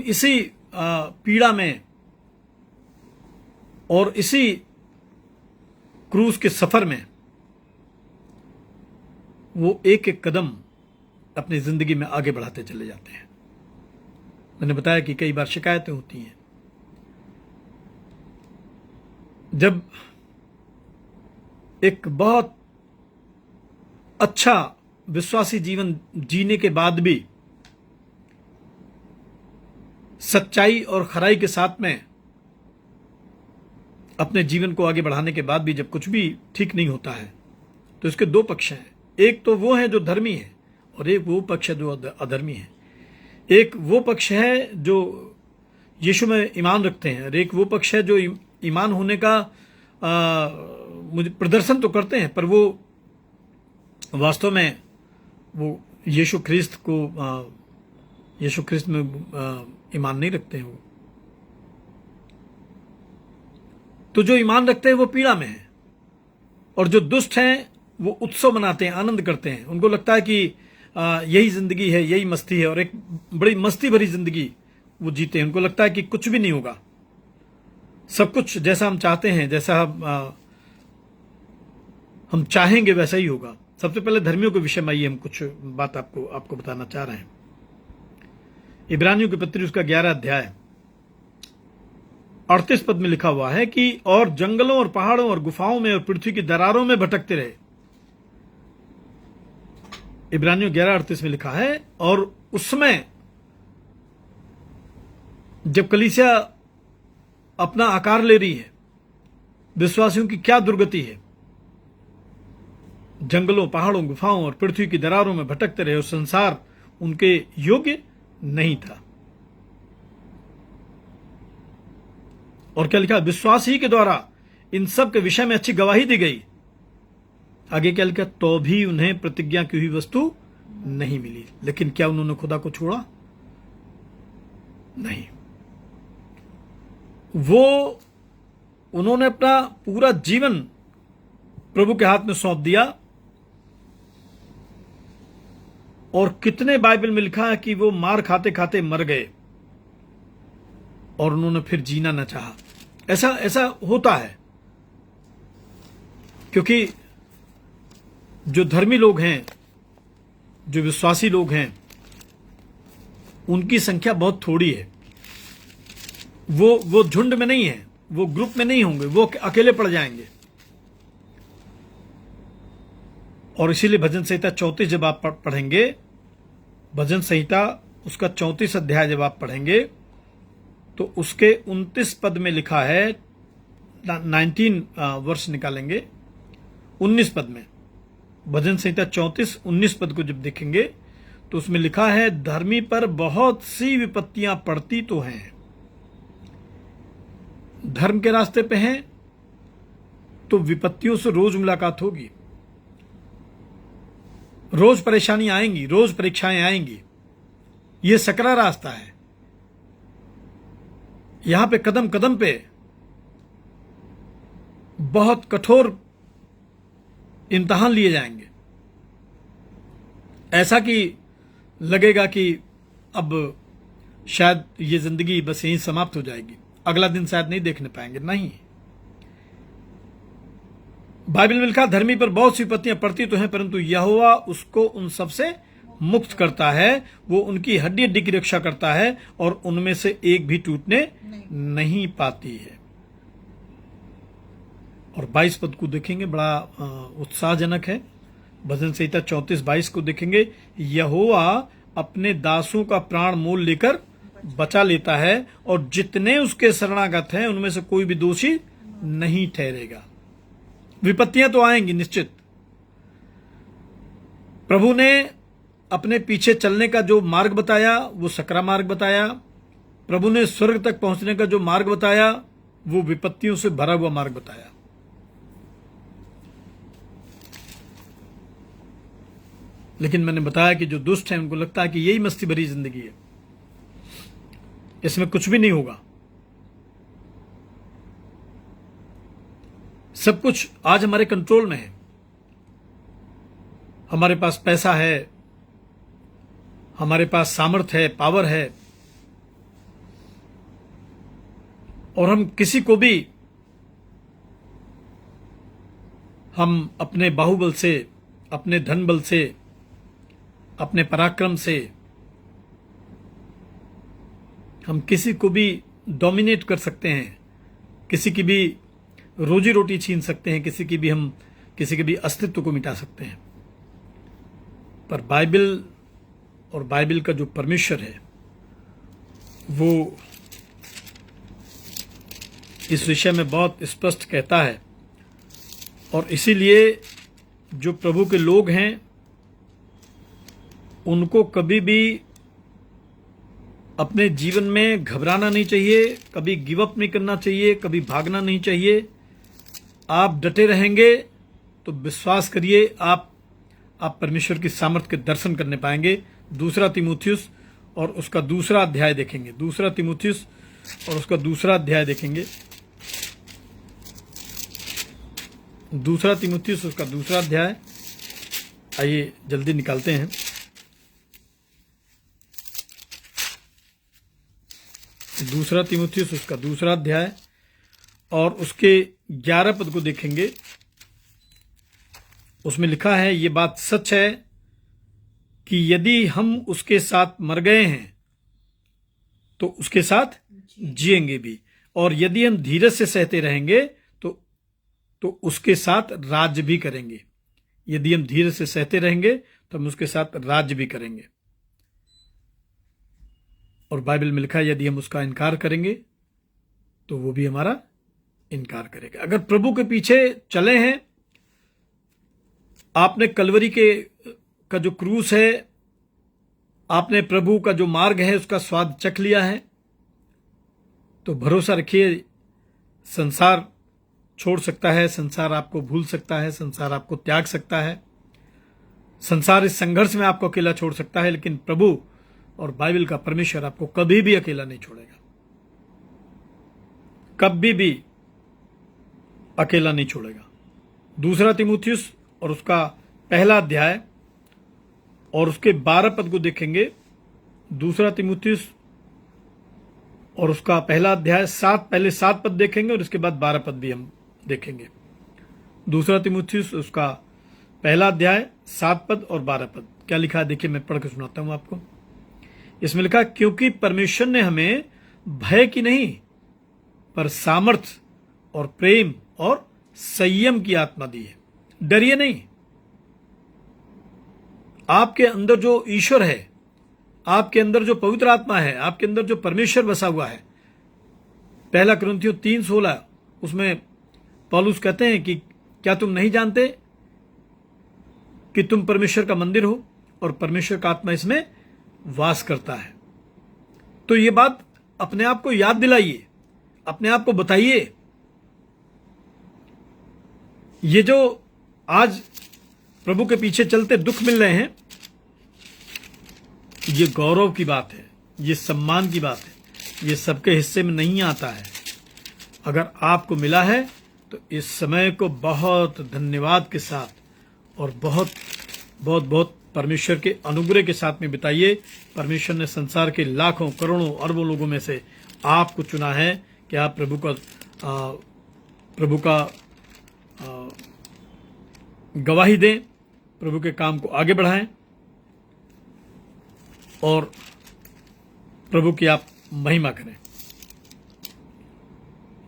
इसी पीड़ा में और इसी क्रूस के सफर में वो एक एक कदम अपनी जिंदगी में आगे बढ़ाते चले जाते हैं। मैंने बताया कि कई बार शिकायतें होती हैं। जब एक बहुत अच्छा विश्वासी जीवन जीने के बाद भी, सच्चाई और खराई के साथ में अपने जीवन को आगे बढ़ाने के बाद भी जब कुछ भी ठीक नहीं होता है, तो इसके दो पक्ष हैं। एक तो वो है जो धर्मी है, और एक वो पक्ष है जो अधर्मी है। एक वो पक्ष है जो यीशु में ईमान रखते हैं, और एक वो पक्ष है जो ईमान होने का मुझे प्रदर्शन तो करते हैं, पर वो वास्तव में वो यीशु ख्रिस्त में ईमान नहीं रखते हैं। वो तो जो ईमान रखते हैं वो पीड़ा में है, और जो दुष्ट हैं वो उत्सव मनाते हैं, आनंद करते हैं। उनको लगता है कि यही जिंदगी है, यही मस्ती है, और एक बड़ी मस्ती भरी जिंदगी वो जीते हैं। उनको लगता है कि कुछ भी नहीं होगा, सब कुछ जैसा हम चाहते हैं, जैसा हम चाहेंगे वैसा ही होगा। सबसे पहले धर्मियों के विषय में आइए हम कुछ बात आपको बताना चाह रहे हैं। इब्रानियों की पत्री उसका 11 अध्याय 38 पद में लिखा हुआ है कि और जंगलों और पहाड़ों और गुफाओं में और पृथ्वी की दरारों में भटकते रहे। इब्रानियों 11:38 में लिखा है, और उसमें जब कलीसिया अपना आकार ले रही है, विश्वासियों की क्या दुर्गति है। जंगलों, पहाड़ों, गुफाओं और पृथ्वी की दरारों में भटकते रहे, और संसार उनके योग्य नहीं था। और क्या लिखा, विश्वास ही के द्वारा इन सब के विषय में अच्छी गवाही दी गई। आगे क्या लिखा, तो भी उन्हें प्रतिज्ञा की हुई वस्तु नहीं मिली। लेकिन क्या उन्होंने खुदा को छोड़ा? नहीं। उन्होंने अपना पूरा जीवन प्रभु के हाथ में सौंप दिया, और कितने बाइबल में लिखा है कि वो मार खाते खाते मर गए, और उन्होंने फिर जीना न चाहा। ऐसा होता है, क्योंकि जो धर्मी लोग हैं, जो विश्वासी लोग हैं, उनकी संख्या बहुत थोड़ी है। वो झुंड में नहीं है, वो ग्रुप में नहीं होंगे, वो अकेले पड़ जाएंगे। और इसीलिए भजन संहिता 34 जब आप पढ़ेंगे, भजन संहिता उसका 34 अध्याय जब आप पढ़ेंगे, तो उसके 29 पद में लिखा है, 19 वर्ष निकालेंगे, 19 पद में, भजन संहिता 34 19 पद को जब देखेंगे तो उसमें लिखा है, धर्मी पर बहुत सी विपत्तियां पड़ती तो हैं। धर्म के रास्ते पे हैं तो विपत्तियों से रोज मुलाकात होगी। रोज परेशानी आएंगी, रोज परीक्षाएं आएंगी। ये सकरा रास्ता है। यहां पे कदम कदम पे बहुत कठोर इम्तिहान लिए जाएंगे। ऐसा कि लगेगा कि अब शायद ये जिंदगी बस यहीं समाप्त हो जाएगी, अगला दिन शायद नहीं देखने पाएंगे। नहीं, बाइबल में लिखा धर्मी पर बहुत सी विपत्तियां पड़ती तो हैं, परंतु यहोवा उसको उन सब से मुक्त करता है। वो उनकी हड्डी हड्डी की रक्षा करता है और उनमें से एक भी टूटने नहीं पाती है। और 22 पद को देखेंगे, बड़ा उत्साहजनक है। भजन संहिता 34:22 को देखेंगे, यहोवा अपने दासों का प्राण मोल लेकर बचा लेता है और जितने उसके शरणागत हैं उनमें से कोई भी दोषी नहीं ठहरेगा। विपत्तियां तो आएंगी निश्चित। प्रभु ने अपने पीछे चलने का जो मार्ग बताया वो सकरा मार्ग बताया। प्रभु ने स्वर्ग तक पहुंचने का जो मार्ग बताया वो विपत्तियों से भरा हुआ मार्ग बताया। लेकिन मैंने बताया कि जो दुष्ट हैं उनको लगता है कि यही मस्ती भरी जिंदगी है, इसमें कुछ भी नहीं होगा। सब कुछ आज हमारे कंट्रोल में है। हमारे पास पैसा है, हमारे पास सामर्थ है, पावर है, और हम किसी को भी हम अपने बाहुबल से, अपने धन बल से, अपने पराक्रम से हम किसी को भी डोमिनेट कर सकते हैं, किसी की भी रोजी रोटी छीन सकते हैं, किसी के भी अस्तित्व को मिटा सकते हैं। पर बाइबल और बाइबल का जो परमेश्वर है वो इस विषय में बहुत स्पष्ट कहता है। और इसीलिए जो प्रभु के लोग हैं उनको कभी भी अपने जीवन में घबराना नहीं चाहिए, कभी गिव अप नहीं करना चाहिए, कभी भागना नहीं चाहिए। आप डटे रहेंगे तो विश्वास करिए आप परमेश्वर की सामर्थ्य के दर्शन करने पाएंगे। दूसरा तीमुथियुस और उसका दूसरा अध्याय देखेंगे। दूसरा तीमुथियुस और उसका दूसरा अध्याय देखेंगे। दूसरा तीमुथियुस उसका दूसरा अध्याय, आइए जल्दी निकालते हैं। दूसरा तीमुथियुस उसका दूसरा अध्याय और उसके 11 पद को देखेंगे। उसमें लिखा है, ये बात सच है कि यदि हम उसके साथ मर गए हैं तो उसके साथ जिएंगे भी, और यदि हम धीरज से सहते रहेंगे तो उसके साथ राज्य भी करेंगे। यदि हम धीरज से सहते रहेंगे तो हम उसके साथ राज्य भी करेंगे। और बाइबल में लिखा है, यदि हम उसका इनकार करेंगे तो वो भी हमारा इनकार करेगा। अगर प्रभु के पीछे चले हैं, आपने कलवरी का जो क्रूस है, आपने प्रभु का जो मार्ग है उसका स्वाद चख लिया है, तो भरोसा रखिए संसार छोड़ सकता है, संसार आपको भूल सकता है, संसार आपको त्याग सकता है, संसार इस संघर्ष में आपको अकेला छोड़ सकता है, लेकिन प्रभु और बाइबल का परमेश्वर आपको कभी भी अकेला नहीं छोड़ेगा, कभी भी अकेला नहीं छोड़ेगा। दूसरा तीमुथियुस और उसका पहला अध्याय और उसके 12 पद को देखेंगे। दूसरा तीमुथियुस और उसका पहला अध्याय, पहले 7 पद देखेंगे और इसके बाद 12 पद भी हम देखेंगे। दूसरा तीमुथियुस उसका पहला अध्याय 7 पद और 12 पद क्या लिखा है, देखिए मैं पढ़ के सुनाता हूं आपको। इसमें लिखा, क्योंकि परमेश्वर ने हमें भय की नहीं पर सामर्थ्य और प्रेम और संयम की आत्मा दी है। डरिए नहीं। आपके अंदर जो ईश्वर है, आपके अंदर जो पवित्र आत्मा है, आपके अंदर जो परमेश्वर बसा हुआ है, 1 कुरिन्थियों 3:16 उसमें पौलुस कहते हैं कि क्या तुम नहीं जानते कि तुम परमेश्वर का मंदिर हो और परमेश्वर का आत्मा इसमें वास करता है। तो ये बात अपने आप को याद दिलाइए, अपने आप को बताइए। ये जो आज प्रभु के पीछे चलते दुख मिल रहे हैं, ये गौरव की बात है, ये सम्मान की बात है, ये सबके हिस्से में नहीं आता है। अगर आपको मिला है तो इस समय को बहुत धन्यवाद के साथ और बहुत बहुत बहुत परमेश्वर के अनुग्रह के साथ में बिताइए। परमेश्वर ने संसार के लाखों करोड़ों अरबों लोगों में से आपको चुना है कि आप प्रभु का गवाही दें, प्रभु के काम को आगे बढ़ाएं और प्रभु की आप महिमा करें।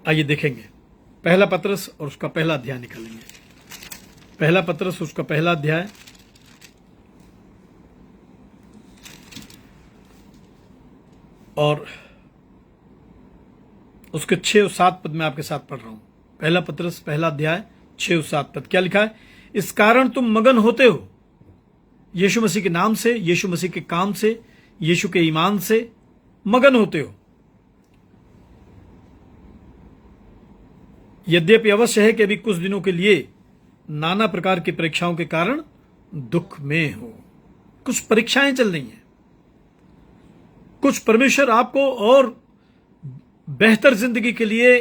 आइए देखेंगे पहला पत्रस और उसका पहला अध्याय निकालेंगे। पहला पत्रस उसका पहला अध्याय और उसके 6 और 7 पद में आपके साथ पढ़ रहा हूं। पहला पत्रस पहला अध्याय 6 और 7 पद क्या लिखा है? इस कारण तुम मगन होते हो यीशु मसीह के नाम से, यीशु मसीह के काम से, यीशु के ईमान से मगन होते हो। यद्यपि अवश्य है कि अभी कुछ दिनों के लिए नाना प्रकार की परीक्षाओं के कारण दुख में हो। कुछ परीक्षाएं चल रही हैं, कुछ परमेश्वर आपको और बेहतर जिंदगी के लिए,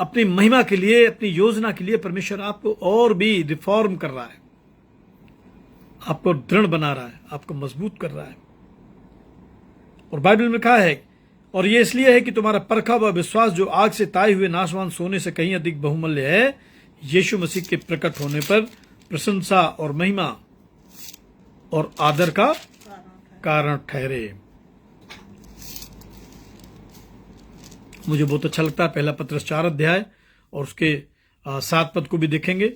अपनी महिमा के लिए, अपनी योजना के लिए परमेश्वर आपको और भी रिफॉर्म कर रहा है, आपको दृढ़ बना रहा है, आपको मजबूत कर रहा है। और बाइबल में कहा है, और ये इसलिए है कि तुम्हारा परखा व विश्वास जो आग से ताए हुए नाशवान सोने से कहीं अधिक बहुमूल्य है, यीशु मसीह के प्रकट होने पर प्रशंसा और महिमा और आदर का कारण ठहरे। मुझे बहुत अच्छा लगता है पहला पत्रस 4 अध्याय और उसके 7 पद को भी देखेंगे।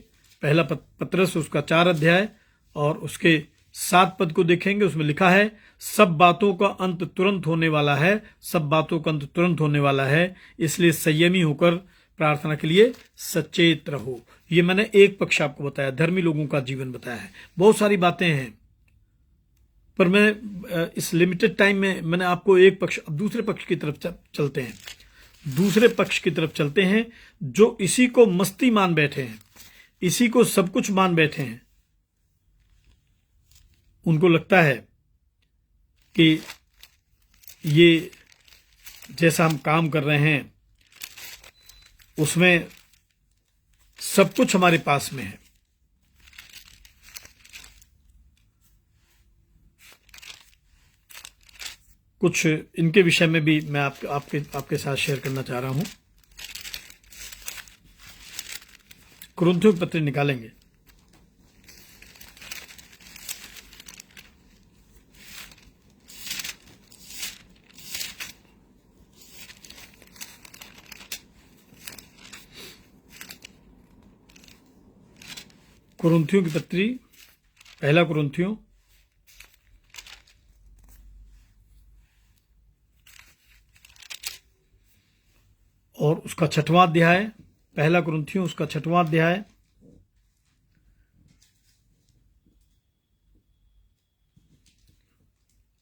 पहला पत्रस उसका 4 अध्याय और उसके 7 पद को देखेंगे। उसमें लिखा है, सब बातों का अंत तुरंत होने वाला है, सब बातों का अंत तुरंत होने वाला है, इसलिए संयमी होकर प्रार्थना के लिए सचेत रहो। ये मैंने एक पक्ष आपको बताया, धर्मी लोगों का जीवन बताया है। बहुत सारी बातें हैं, पर मैं इस लिमिटेड टाइम में मैंने आपको एक पक्ष, अब दूसरे पक्ष की तरफ चलते हैं। दूसरे पक्ष की तरफ चलते हैं जो इसी को मस्ती मान बैठे हैं, इसी को सब कुछ मान बैठे हैं। उनको लगता है कि ये जैसा हम काम कर रहे हैं उसमें सब कुछ हमारे पास में है। कुछ इनके विषय में भी मैं आपके साथ शेयर करना चाह रहा हूं। कुरिन्थियों की पत्री निकालेंगे। कुरिन्थियों की पत्री, पहला कुरिन्थियों और उसका 6वां अध्याय, पहला कुरिन्थियों उसका 6वां अध्याय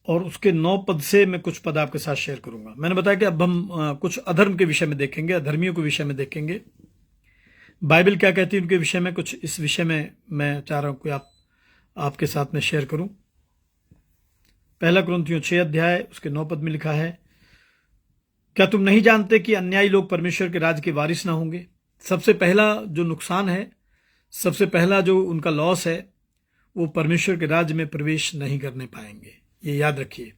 और उसके 9 पद से मैं कुछ पद आपके साथ शेयर करूंगा। मैंने बताया कि अब हम कुछ अधर्म के विषय में देखेंगे, अधर्मियों के विषय में देखेंगे, बाइबल क्या कहती है उनके विषय में। कुछ इस विषय में मैं चाह रहा हूं कि आपके साथ में शेयर करूं। पहला कुरिन्थियों 6 अध्याय उसके 9 पद में लिखा है, क्या तुम नहीं जानते कि अन्यायी लोग परमेश्वर के राज्य के वारिस ना होंगे? सबसे पहला जो नुकसान है, सबसे पहला जो उनका लॉस है, वो परमेश्वर के राज्य में प्रवेश नहीं करने पाएंगे। ये याद रखिए।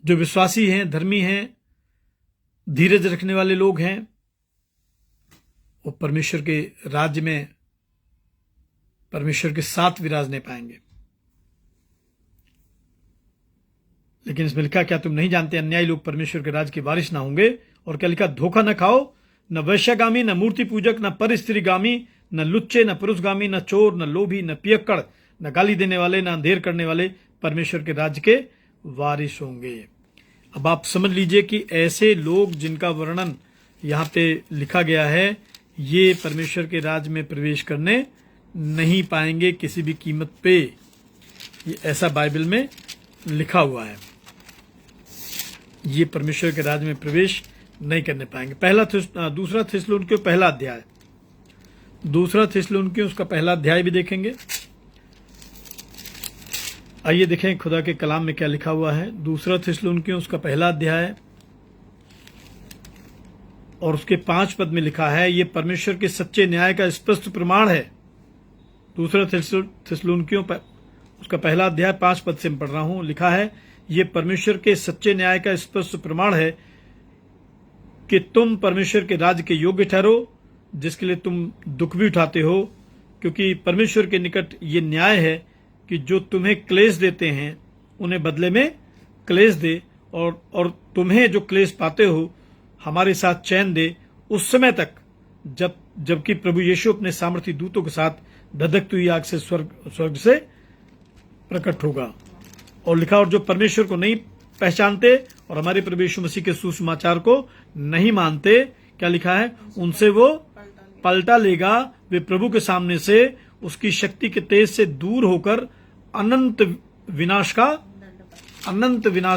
जो विश्वासी हैं, धर्मी हैं, धीरज रखने वाले लोग हैं, वो परमेश्वर के राज्य में परमेश्वर के साथ विराजने पाएंगे। लेकिन इसमें लिखा, क्या तुम नहीं जानते अन्यायी लोग परमेश्वर के राज्य के वारिस ना होंगे? और क्या लिखा, धोखा न खाओ, न वैश्यगामी, न मूर्ति पूजक, न परस्त्रीगामी, न लुच्चे, न पुरुषगामी, न चोर, न लोभी, न पियक्कड़, न गाली देने वाले, न अंधेर करने वाले परमेश्वर के राज्य के वारिस होंगे। अब आप समझ लीजिए कि ऐसे लोग जिनका वर्णन यहां पे लिखा गया है, ये परमेश्वर के राज्य में प्रवेश करने नहीं पाएंगे किसी भी कीमत पे। ये ऐसा बाइबल में लिखा हुआ है। ये परमेश्वर के राज्य में प्रवेश नहीं करने पाएंगे। दूसरा थिस्सलुनीकियों पहला अध्याय, दूसरा थिस्सलुनीकियों उसका पहला अध्याय भी देखेंगे। आइए देखें खुदा के कलाम में क्या लिखा हुआ है। दूसरा थिस्सलुनीकियों उसका पहला अध्याय और उसके 5 पद में लिखा है, ये परमेश्वर के सच्चे न्याय का स्पष्ट प्रमाण है। दूसरा थिस्सलुनीकियों उसका पहला अध्याय 5 पद से मैं पढ़ रहा हूं। लिखा है, ये परमेश्वर के सच्चे न्याय का स्पष्ट प्रमाण है कि तुम परमेश्वर के राज्य के योग्य ठहरो, जिसके लिए तुम दुख भी उठाते हो, क्योंकि परमेश्वर के निकट ये न्याय है कि जो तुम्हें क्लेश देते हैं उन्हें बदले में क्लेश दे, और तुम्हें जो क्लेश पाते हो हमारे साथ चैन दे उस समय तक जबकि प्रभु यीशु अपने सामर्थी दूतों के साथ धधकती हुई आग से स्वर्ग से प्रकट होगा। और लिखा, और जो परमेश्वर को नहीं पहचानते और हमारे प्रभु यीशु मसीह के सुसमाचार को नहीं मानते, क्या लिखा है, उनसे वो पलटा लेगा। वे प्रभु के सामने से उसकी शक्ति के तेज से दूर होकर अनंत विनाश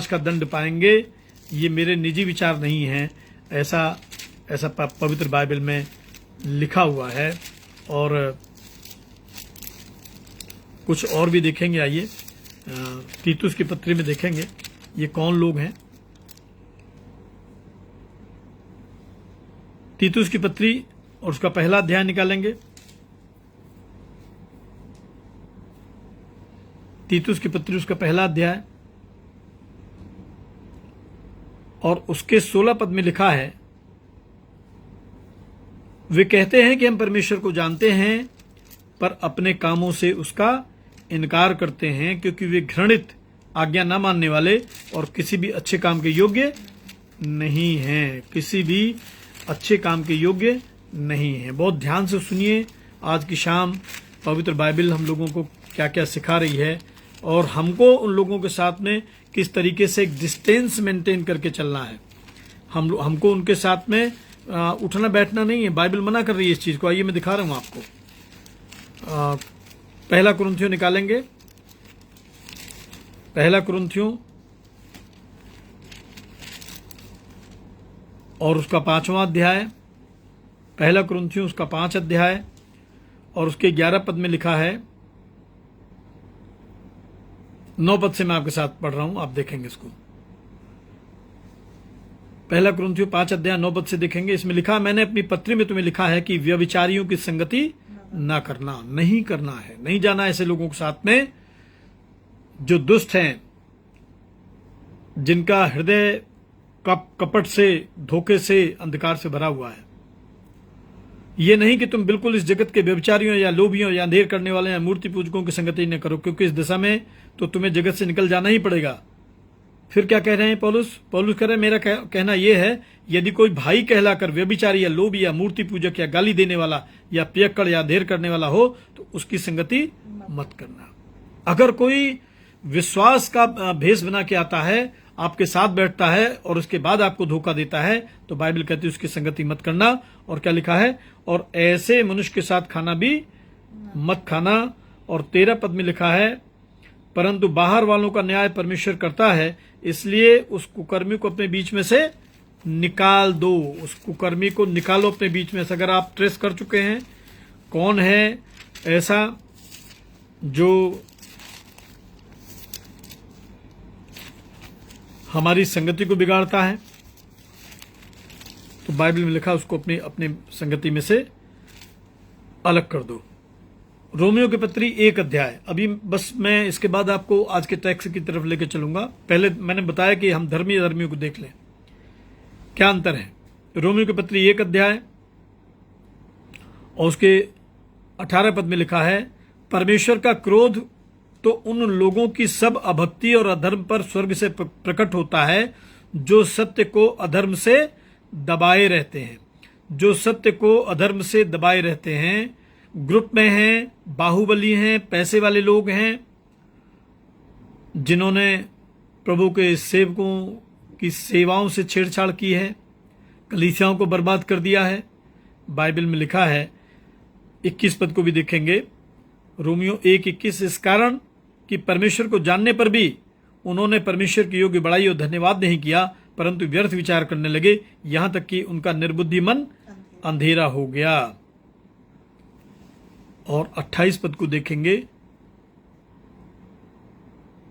का दंड पाएंगे। ये मेरे निजी विचार नहीं है, ऐसा पवित्र बाइबल में लिखा हुआ है। और कुछ और भी देखेंगे। आइए तीतुस की पत्री में देखेंगे ये कौन लोग हैं। तीतुस की पत्री और उसका पहला अध्याय निकालेंगे। तीतुस की पत्री उसका पहला अध्याय और उसके 16 पद में लिखा है, वे कहते हैं कि हम परमेश्वर को जानते हैं, पर अपने कामों से उसका इनकार करते हैं, क्योंकि वे घृणित, आज्ञा न मानने वाले और किसी भी अच्छे काम के योग्य नहीं हैं। किसी भी अच्छे काम के योग्य नहीं है। बहुत ध्यान से सुनिए, आज की शाम पवित्र बाइबल हम लोगों को क्या क्या सिखा रही है और हमको उन लोगों के साथ में किस तरीके से एक डिस्टेंस मेंटेन करके चलना है। हमको उनके साथ में उठना बैठना नहीं है। बाइबल मना कर रही है इस चीज को। आइए मैं दिखा रहा हूं आपको। पहला कुरिन्थियों निकालेंगे। पहला कुरिन्थियों और उसका 5वां अध्याय। पहला कुरिन्थियों उसका 5 अध्याय और उसके 11 पद में लिखा है, 9 पद से मैं आपके साथ पढ़ रहा हूं, आप देखेंगे इसको। पहला कुरिन्थियों 5 अध्याय 9 पद से देखेंगे। इसमें लिखा, मैंने अपनी पत्री में तुम्हें लिखा है कि व्यभिचारियों की संगति ना करना, नहीं करना है, नहीं जाना ऐसे लोगों के साथ में जो दुष्ट हैं, जिनका हृदय कपट से, धोखे से, अंधकार से भरा हुआ है। ये नहीं कि तुम बिल्कुल इस जगत के व्यभिचारियों या लोभियों या अंधेर करने वाले या मूर्ति पूजकों की संगति न करो, क्योंकि इस दिशा में तो तुम्हें जगत से निकल जाना ही पड़ेगा। फिर क्या कह रहे हैं पौलुस कह रहे हैं, मेरा कहना यह है, यदि कोई भाई कहलाकर व्यभिचारी या लोभी या मूर्ति पूजक या गाली देने वाला या पियक्कड़ या अंधेर करने वाला हो तो उसकी संगति मत करना। अगर कोई विश्वास का भेष बना के आता है, आपके साथ बैठता है और उसके बाद आपको धोखा देता है, तो बाइबल कहती है उसकी संगति मत करना। और क्या लिखा है, और ऐसे मनुष्य के साथ खाना भी मत खाना। और 13 पद में लिखा है, परंतु बाहर वालों का न्याय परमेश्वर करता है, इसलिए उस कुकर्मी को अपने बीच में से निकाल दो। उस कुकर्मी को निकालो अपने बीच में से। अगर आप ट्रेस कर चुके हैं कौन है ऐसा जो हमारी संगति को बिगाड़ता है, तो बाइबल में लिखा उसको अपनी संगति में से अलग कर दो। रोमियो की पत्री 1 अध्याय। अभी बस मैं इसके बाद आपको आज के टेक्स्ट की तरफ लेकर चलूंगा। पहले मैंने बताया कि हम धर्मियों को देख लें, क्या अंतर है। रोमियो की पत्री 1 अध्याय और उसके 18 पद में लिखा है, परमेश्वर का क्रोध तो उन लोगों की सब अभक्ति और अधर्म पर स्वर्ग से प्रकट होता है जो सत्य को अधर्म से दबाए रहते हैं। जो सत्य को अधर्म से दबाए रहते हैं, ग्रुप में हैं, बाहुबली हैं, पैसे वाले लोग हैं, जिन्होंने प्रभु के सेवकों की सेवाओं से छेड़छाड़ की है, कलीसियाओं को बर्बाद कर दिया है। बाइबल में लिखा है, 21 पद को भी देखेंगे, रोमियो 1:21, इस कारण कि परमेश्वर को जानने पर भी उन्होंने परमेश्वर की योग्य बड़ाई और धन्यवाद नहीं किया, परंतु व्यर्थ विचार करने लगे, यहां तक कि उनका निर्बुद्धि मन अंधेरा हो गया। और 28 पद को देखेंगे,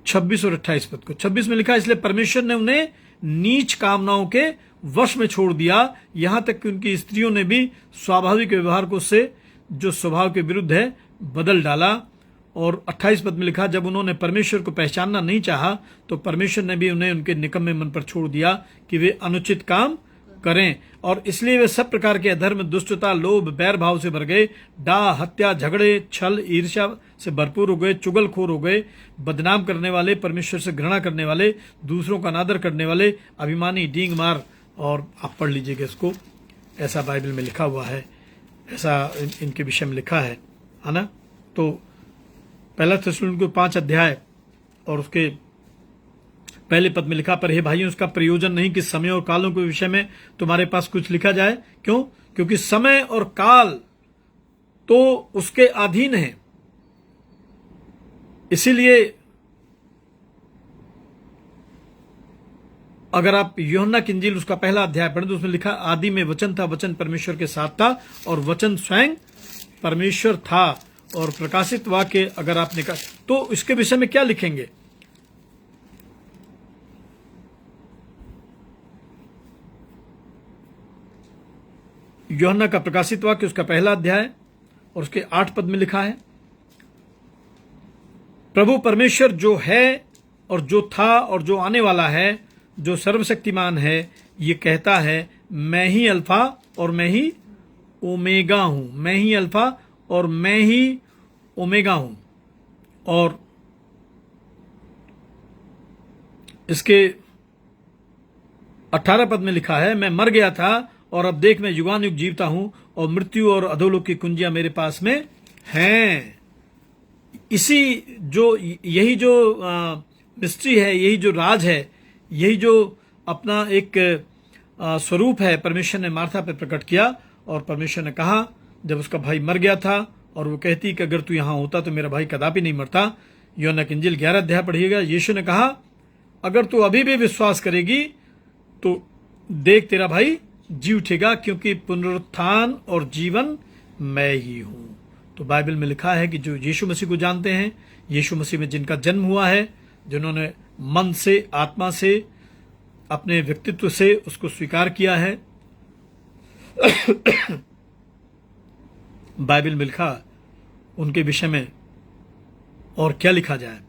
26 और 28 पद को। 26 में लिखा है, इसलिए परमेश्वर ने उन्हें नीच कामनाओं के वश में छोड़ दिया, यहां तक कि उनकी स्त्रियों ने भी स्वाभाविक व्यवहार को से जो स्वभाव के विरुद्ध है बदल डाला। और 28 पद में लिखा, जब उन्होंने परमेश्वर को पहचानना नहीं चाहा तो परमेश्वर ने भी उन्हें उनके निकम्मे मन पर छोड़ दिया कि वे अनुचित काम करें, और इसलिए वे सब प्रकार के अधर्म, दुष्टता, लोभ, बैर भाव से भर गए, डाह, हत्या, झगड़े, छल, ईर्ष्या से भरपूर हो गए, चुगलखोर हो गए, बदनाम करने वाले, परमेश्वर से घृणा करने वाले, दूसरों का अनादर करने वाले, अभिमानी, डींग मार। और आप पढ़ लीजिएगा इसको, ऐसा बाइबल में लिखा हुआ है, ऐसा इनके विषय में लिखा है ना। तो पहला थिस्सलुनीके 5 अध्याय और उसके पहले पद में लिखा, पर हे भाइयों, उसका प्रयोजन नहीं कि समय और कालों के विषय में तुम्हारे पास कुछ लिखा जाए। क्यों? क्योंकि समय और काल तो उसके अधीन है। इसीलिए अगर आप यूहन्ना की इंजील उसका पहला अध्याय पढ़ें तो उसमें लिखा, आदि में वचन था, वचन परमेश्वर के साथ था और वचन स्वयं परमेश्वर था। और प्रकाशित वाक्य अगर आपने कहा तो इसके विषय में क्या लिखेंगे? यूहन्ना का प्रकाशित वाक्य उसका पहला अध्याय और उसके 8 पद में लिखा है, प्रभु परमेश्वर जो है और जो था और जो आने वाला है, जो सर्वशक्तिमान है, ये कहता है, मैं ही अल्फा और मैं ही ओमेगा हूं। मैं ही अल्फा और मैं ही ओमेगा हूं। और इसके 18 पद में लिखा है, मैं मर गया था और अब देख मैं युगानुयुग जीवता हूं और मृत्यु और अधोलोक की कुंजियां मेरे पास में हैं। यही जो मिस्ट्री है, यही जो राज है, यही जो अपना एक स्वरूप है, परमेश्वर ने मार्था पे प्रकट किया। और परमेश्वर ने कहा, जब उसका भाई मर गया था और वो कहती कि अगर तू यहां होता तो मेरा भाई कदापि नहीं मरता। यूहन्ना की इंजील 11 अध्याय पढ़िएगा। यीशु ने कहा, अगर तू अभी भी विश्वास करेगी तो देख तेरा भाई जी उठेगा, क्योंकि पुनरुत्थान और जीवन मैं ही हूं। तो बाइबल में लिखा है कि जो यीशु मसीह को जानते हैं, यीशु मसीह में जिनका जन्म हुआ है, जिन्होंने मन से, आत्मा से, अपने व्यक्तित्व से उसको स्वीकार किया है, बाइबल में लिखा उनके विषय में और क्या लिखा जाए।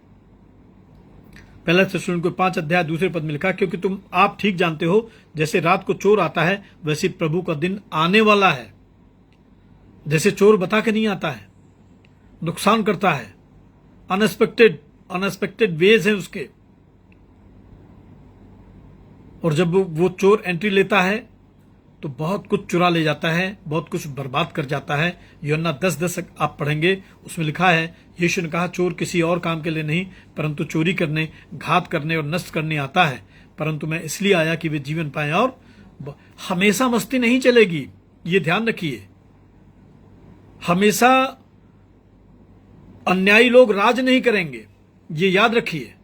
पहला थिस्सलुनीके 5 अध्याय 2 पद में लिखा, क्योंकि तुम आप ठीक जानते हो, जैसे रात को चोर आता है, वैसे प्रभु का दिन आने वाला है। जैसे चोर बता के नहीं आता है, नुकसान करता है, अनएक्सपेक्टेड वेज है उसके। और जब वो चोर एंट्री लेता है तो बहुत कुछ चुरा ले जाता है, बहुत कुछ बर्बाद कर जाता है। यूहन्ना 10:10 आप पढ़ेंगे, उसमें लिखा है, यीशु ने कहा, चोर किसी और काम के लिए नहीं परंतु चोरी करने, घात करने और नष्ट करने आता है, परंतु मैं इसलिए आया कि वे जीवन पाएं। और हमेशा मस्ती नहीं चलेगी, ये ध्यान रखिए। हमेशा अन्यायी लोग राज नहीं करेंगे, ये याद रखिए।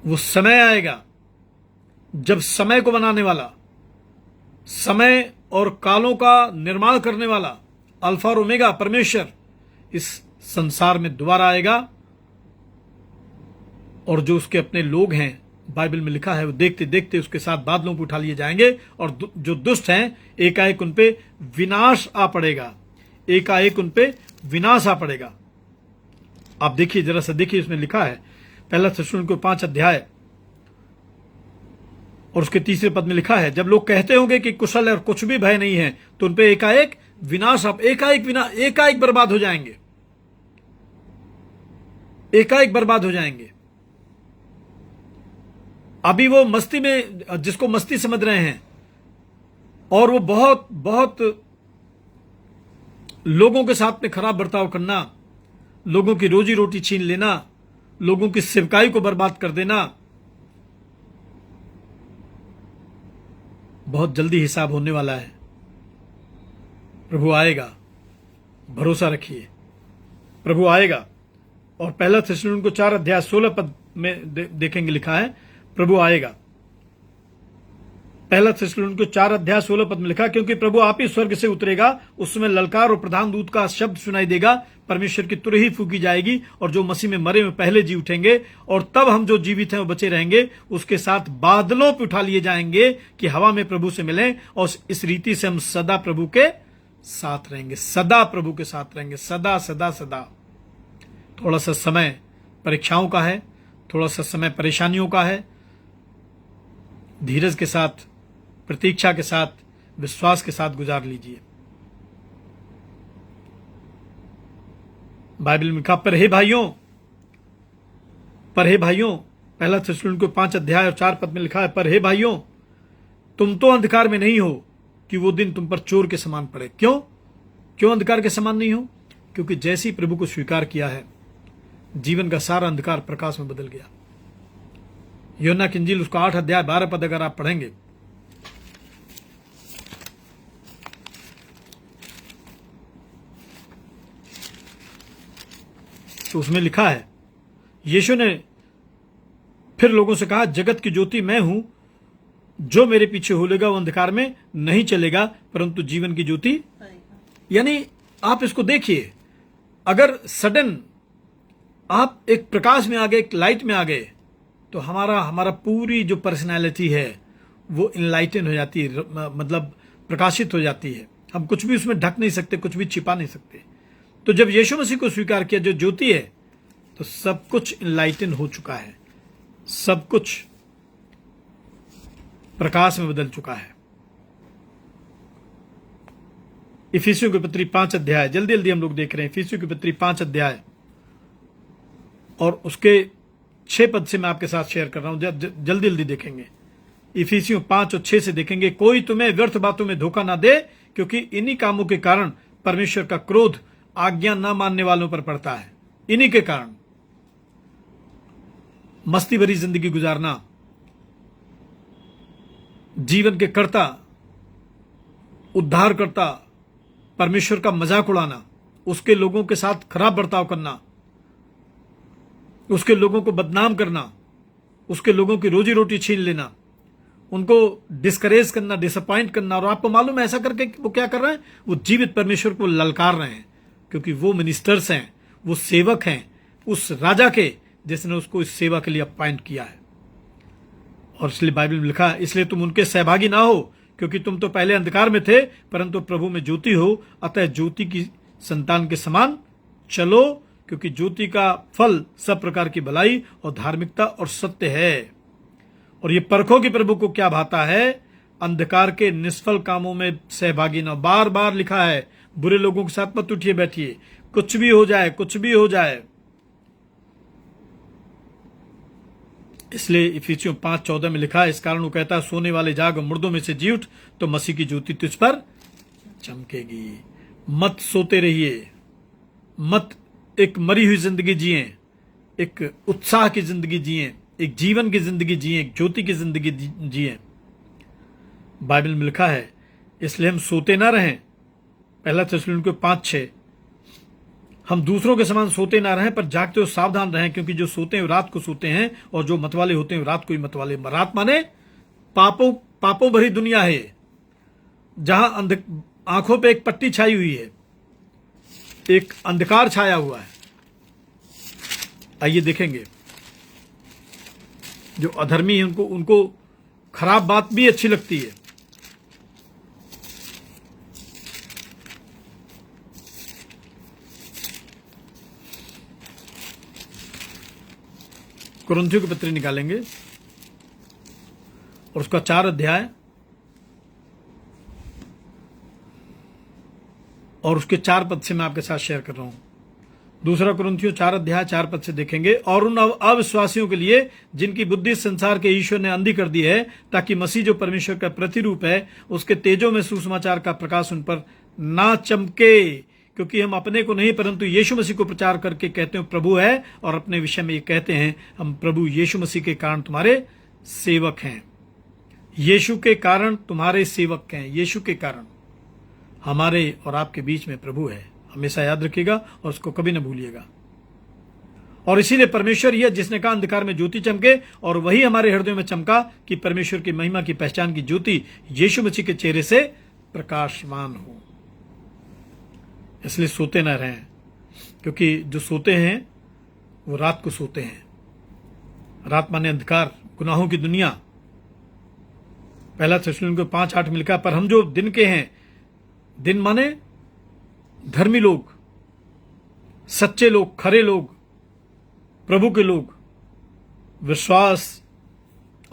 वो समय आएगा जब समय को बनाने वाला, समय और कालों का निर्माण करने वाला अल्फा और ओमेगा परमेश्वर इस संसार में दोबारा आएगा। और जो उसके अपने लोग हैं, बाइबल में लिखा है, वो देखते देखते उसके साथ बादलों पर उठा लिए जाएंगे। और जो दुष्ट हैं, एकाएक उन पे विनाश आ पड़ेगा, एकाएक उन पे विनाश आ पड़ेगा। आप देखिए, जरा सा देखिए, इसमें लिखा है पहला थिस्सलुनीके 5 अध्याय और उसके 3 पद में लिखा है, जब लोग कहते होंगे कि कुशल है और कुछ भी भय नहीं है, तो उन पे एकाएक विनाश, एकाएक बर्बाद हो जाएंगे, एकाएक बर्बाद हो जाएंगे। अभी वो मस्ती में, जिसको मस्ती समझ रहे हैं, और वो बहुत बहुत लोगों के साथ में खराब बर्ताव करना, लोगों की रोजी रोटी छीन लेना, लोगों की सेवकाई को बर्बाद कर देना, बहुत जल्दी हिसाब होने वाला है। प्रभु आएगा, भरोसा रखिए, प्रभु आएगा। और पहला थिस्सलुनीके 4 अध्याय 16 पद में देखेंगे, लिखा है, प्रभु आएगा। पहला थिस्सलुनीकियों 4:16 में लिखा, क्योंकि प्रभु आप ही स्वर्ग से उतरेगा, उस समय ललकार और प्रधान दूत का शब्द सुनाई देगा, परमेश्वर की तुरही फूकी जाएगी और जो मसीह में मरे में पहले जी उठेंगे और तब हम जो जीवित हैं वो बचे रहेंगे, उसके साथ बादलों पे उठा लिए जाएंगे कि हवा में प्रभु से मिलें और इस रीति से हम सदा प्रभु के साथ रहेंगे, सदा प्रभु के साथ रहेंगे, सदा सदा सदा। थोड़ा सा समय परीक्षाओं का है, थोड़ा सा समय परेशानियों का है, धीरज के साथ, प्रतीक्षा के साथ, विश्वास के साथ गुजार लीजिए। बाइबल में लिखा, पर हे भाइयों, पहला थिस्सलुनीकियों 5:4 में लिखा है, पर हे भाइयों, तुम तो अंधकार में नहीं हो कि वो दिन तुम पर चोर के समान पड़े। क्यों अंधकार के समान नहीं हो? क्योंकि जैसे ही प्रभु को स्वीकार किया है, जीवन का सारा अंधकार प्रकाश में बदल गया। यूहन्ना की इंजील उसका 8:12 अगर आप पढ़ेंगे तो उसमें लिखा है, यीशु ने फिर लोगों से कहा, जगत की ज्योति मैं हूं, जो मेरे पीछे होलेगा वो अंधकार में नहीं चलेगा परंतु जीवन की ज्योति। यानी आप इसको देखिए, अगर सडन आप एक प्रकाश में आ गए, एक लाइट में आ गए, तो हमारा पूरी जो पर्सनैलिटी है वो इनलाइटन हो जाती है, मतलब प्रकाशित हो जाती है। हम कुछ भी उसमें ढक नहीं सकते, कुछ भी छिपा नहीं सकते। तो जब यीशु मसीह को स्वीकार किया जो ज्योति है, तो सब कुछ इनलाइटन हो चुका है, सब कुछ प्रकाश में बदल चुका है। इफिसियों की पत्री 5 जल्दी हम लोग देख रहे हैं। इफिसियों की पत्री 5 और उसके 6 से मैं आपके साथ शेयर कर रहा हूं, जल्दी देखेंगे। इफिसियों 5 और 6 से देखेंगे, कोई तुम्हें व्यर्थ बातों में धोखा ना दे, क्योंकि इन्हीं कामों के कारण परमेश्वर का क्रोध आज्ञा न मानने वालों पर पड़ता है। इन्हीं के कारण मस्ती भरी जिंदगी गुजारना, जीवन के कर्ता, उद्धारकर्ता परमेश्वर का मजाक उड़ाना, उसके लोगों के साथ खराब बर्ताव करना, उसके लोगों को बदनाम करना, उसके लोगों की रोजी रोटी छीन लेना, उनको डिस्करेज करना, डिसअपॉइंट करना। और आपको मालूम है ऐसा करके वो क्या कर रहे हैं? वो जीवित परमेश्वर को ललकार रहे हैं, क्योंकि वो मिनिस्टर्स हैं, वो सेवक हैं उस राजा के जिसने उसको इस सेवा के लिए अपॉइंट किया है। और इसलिए बाइबल में लिखा है, इसलिए तुम उनके सहभागी ना हो, क्योंकि तुम तो पहले अंधकार में थे परंतु प्रभु में ज्योति हो, अतः ज्योति की संतान के समान चलो, क्योंकि ज्योति का फल सब प्रकार की भलाई और धार्मिकता और सत्य है। और ये परखो कि प्रभु को क्या भाता है, अंधकार के निष्फल कामों में सहभागी ना। बार बार लिखा है, बुरे लोगों के साथ मत उठिए बैठिए, कुछ भी हो जाए, कुछ भी हो जाए। इसलिए इफिसियों 5:14 में लिखा है, इस कारण वो कहता है, सोने वाले जाग, मुर्दों में से जी उठ, तो मसीह की ज्योति तुझ पर चमकेगी। मत सोते रहिए, मत एक मरी हुई जिंदगी जिए, एक उत्साह की जिंदगी जिए, एक जीवन की जिंदगी जिए, एक ज्योति की जिंदगी जिए। बाइबल में लिखा है, इसलिए हम सोते ना रहें। पहला थिस्सलुनीकियों 5:6, हम दूसरों के समान सोते ना रहें पर जागते हो सावधान रहें, क्योंकि जो सोते हैं रात को सोते हैं और जो मतवाले होते हैं रात को ही मतवाले। रात माने पापों भरी दुनिया है, जहां आंखों पे एक पट्टी छाई हुई है, एक अंधकार छाया हुआ है। आइए देखेंगे, जो अधर्मी है उनको खराब बात भी अच्छी लगती है। कुरिन्थियों की पत्री निकालेंगे और उसका 4 और उसके 4 से मैं आपके साथ शेयर कर रहा हूं। दूसरा कुरिन्थियों 4 से देखेंगे, और उन अविश्वासियों के लिए जिनकी बुद्धि संसार के ईश्वर ने अंधी कर दी है, ताकि मसीह जो परमेश्वर का प्रतिरूप है उसके तेजों में सुसमाचार का प्रकाश उन पर ना चमके। क्योंकि हम अपने को नहीं परंतु यीशु मसीह को प्रचार करके कहते हैं प्रभु है, और अपने विषय में ये कहते हैं, हम प्रभु यीशु मसीह के कारण तुम्हारे सेवक हैं। यीशु के कारण तुम्हारे सेवक हैं, यीशु के कारण हमारे और आपके बीच में प्रभु है। हमेशा याद रखिएगा और उसको कभी न भूलिएगा। और इसीलिए परमेश्वर ही है जिसने कहा अंधकार में ज्योति चमके, और वही हमारे हृदयों में चमका कि परमेश्वर की महिमा की पहचान की ज्योति यीशु मसीह के चेहरे से प्रकाशमान हो। इसलिए सोते न रहें, क्योंकि जो सोते हैं वो रात को सोते हैं। रात माने अंधकार, गुनाहों की दुनिया। पहला थिस्सलुनीकियों 5:8 में लिखा, पर हम जो दिन के हैं, दिन माने धर्मी लोग, सच्चे लोग, खरे लोग, प्रभु के लोग, विश्वास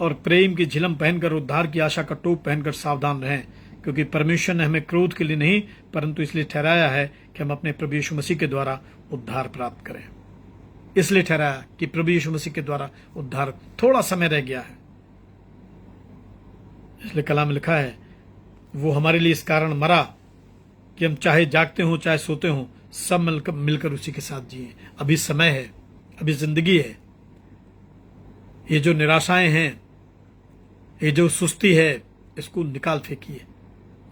और प्रेम की झिलम पहनकर, उद्धार की आशा का टोप पहनकर सावधान रहें, क्योंकि परमेश्वर ने हमें क्रोध के लिए नहीं परंतु इसलिए ठहराया है कि हम अपने प्रभु यीशु मसीह के द्वारा उद्धार प्राप्त करें। इसलिए ठहराया कि प्रभु यीशु मसीह के द्वारा उद्धार, थोड़ा समय रह गया है। इसलिए कलाम में लिखा है, वो हमारे लिए इस कारण मरा कि हम चाहे जागते हों चाहे सोते हों, सब मिलकर उसी के साथ जिए। अभी समय है, अभी जिंदगी है। ये जो निराशाएं हैं, ये जो सुस्ती है, इसको निकाल फेंकिए।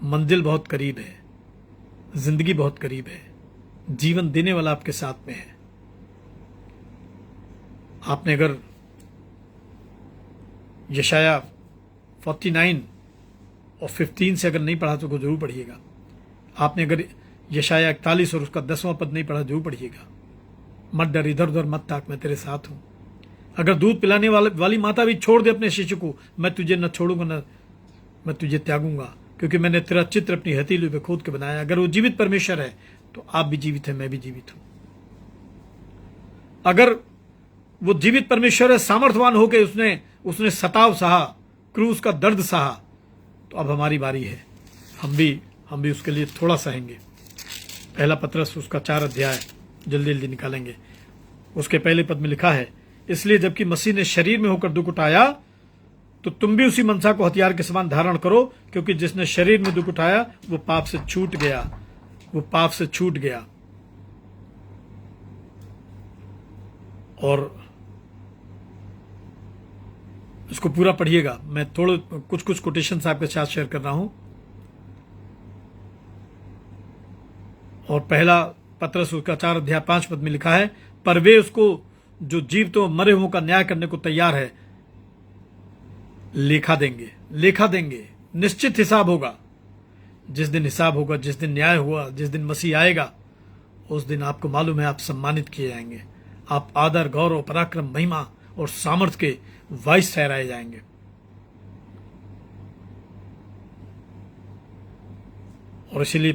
मंजिल बहुत करीब है, जिंदगी बहुत करीब है, जीवन देने वाला आपके साथ में है। आपने अगर यशाया 49 और 15 से अगर नहीं पढ़ा तो जरूर पढ़िएगा। आपने अगर यशाया 41 और उसका 10वां पद नहीं पढ़ा, जरूर पढ़िएगा। मत डर, इधर उधर मत ताक, मैं तेरे साथ हूं। अगर दूध पिलाने वाली माता भी छोड़ दे अपने शिशु को, मैं तुझे न छोड़ूंगा, न मैं तुझे त्यागूंगा, क्योंकि मैंने तेरा चित्र अपनी हथेली पे खोद के बनाया। अगर वो जीवित परमेश्वर है तो आप भी जीवित है, मैं भी जीवित हूं। अगर वो जीवित परमेश्वर है, सामर्थ्यवान होकर उसने सताव सहा, क्रूस का दर्द सहा, तो अब हमारी बारी है। हम भी उसके लिए थोड़ा सहेंगे। पहला पत्रस उसका 4 अध्याय जल्दी जल्दी निकालेंगे। उसके पहले पद में लिखा है, इसलिए जबकि मसीह ने शरीर में होकर दुख उठाया, तो तुम भी उसी मनसा को हथियार के समान धारण करो, क्योंकि जिसने शरीर में दुख उठाया वो पाप से छूट गया। और इसको पूरा पढ़िएगा। मैं थोड़े कुछ कोटेशंस आपके साथ शेयर कर रहा हूं। और पहला पत्रस उसका 4 अध्याय 5 पद में लिखा है, पर वे उसको जो जीवतों मरे हुओं का न्याय करने को तैयार है लेखा देंगे। निश्चित हिसाब होगा। जिस दिन हिसाब होगा, जिस दिन न्याय हुआ, जिस दिन मसीह आएगा, उस दिन आपको मालूम है आप सम्मानित किए जाएंगे। आप आदर, गौरव, पराक्रम, महिमा और सामर्थ्य के वाइस ठहराए जाएंगे। और इसीलिए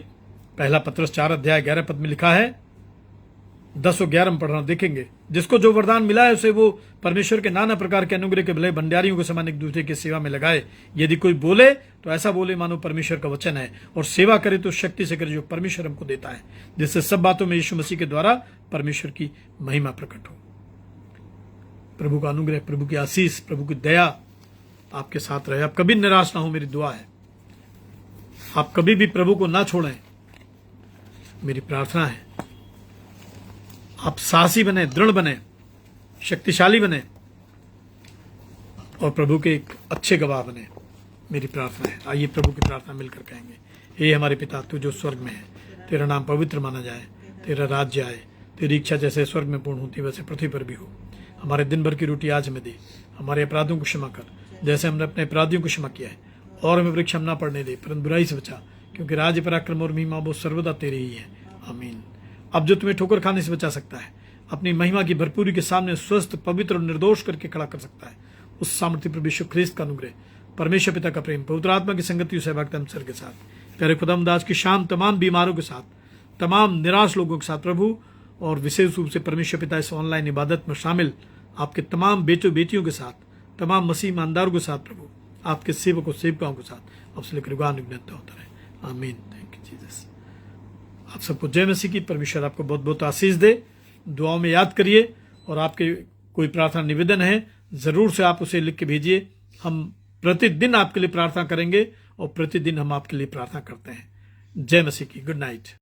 पहला पत्रस 4 अध्याय 11 पद में लिखा है, 10 और 11 में पढ़ रहा हूं, देखेंगे। जिसको जो वरदान मिला है उसे वो परमेश्वर के नाना प्रकार के अनुग्रह के भले भंडारियों के समान एक दूसरे की सेवा में लगाए। यदि कोई बोले तो ऐसा बोले मानो परमेश्वर का वचन है, और सेवा करे तो शक्ति से करे जो परमेश्वर हमको देता है, जिससे सब बातों में यीशु मसीह के द्वारा परमेश्वर की महिमा प्रकट हो। प्रभु का अनुग्रह, प्रभु की आशीष, प्रभु की दया आपके साथ रहे। आप कभी निराश ना हो, मेरी दुआ है। आप कभी भी प्रभु को ना छोड़ें, मेरी प्रार्थना है। आप साहसी बने, दृढ़ बने, शक्तिशाली बने और प्रभु के एक अच्छे गवाह बने, मेरी प्रार्थना है। आइए प्रभु की प्रार्थना मिलकर कहेंगे। हे हमारे पिता, तू जो स्वर्ग में है, तेरा नाम पवित्र माना जाए, तेरा राज्य आए, तेरी इच्छा जैसे स्वर्ग में पूर्ण होती वैसे पृथ्वी पर भी हो। हमारे दिन भर की रोटी आज हमें दे, हमारे अपराधों को क्षमा कर जैसे हमने अपने अपराधियों को क्षमा किया है, और हमें परीक्षा ना पड़ने दे, परंतु बुराई से बचा, क्योंकि राज्य, पराक्रम और महिमा वो सर्वदा तेरे ही है। आमीन। अब जो तुम्हें ठोकर खाने से बचा सकता है, अपनी महिमा की भरपूरी के सामने स्वस्थ, पवित्र और निर्दोष करके खड़ा कर सकता है, उस सामर्थ्य प्रभु यीशु ख्रीस्त का अनुग्रह, परमेश्वर पिता का प्रेम, पवित्र आत्मा की संगति, सहभागिता हम सर के साथ, प्यारे खुदावंद की शाम तमाम बीमारों के साथ, तमाम निराश लोगों के साथ प्रभु, और विशेष रूप से परमेश्वर पिता इस ऑनलाइन इबादत में शामिल आपके तमाम बेटों बेटियों के साथ, तमाम मसीह ईमानदारों के साथ प्रभु, आपके सेवकों सेविकाओं के साथ अब से लेकर युगान युग होता रहे। आमीन। Thank you Jesus. आप सबको जय मसीह की। परमेश्वर आपको बहुत बहुत आशीष दे। दुआओं में याद करिए, और आपके कोई प्रार्थना निवेदन है जरूर से आप उसे लिख के भेजिए। हम प्रतिदिन आपके लिए प्रार्थना करेंगे, और प्रतिदिन हम आपके लिए प्रार्थना करते हैं। जय मसीह की। Good night.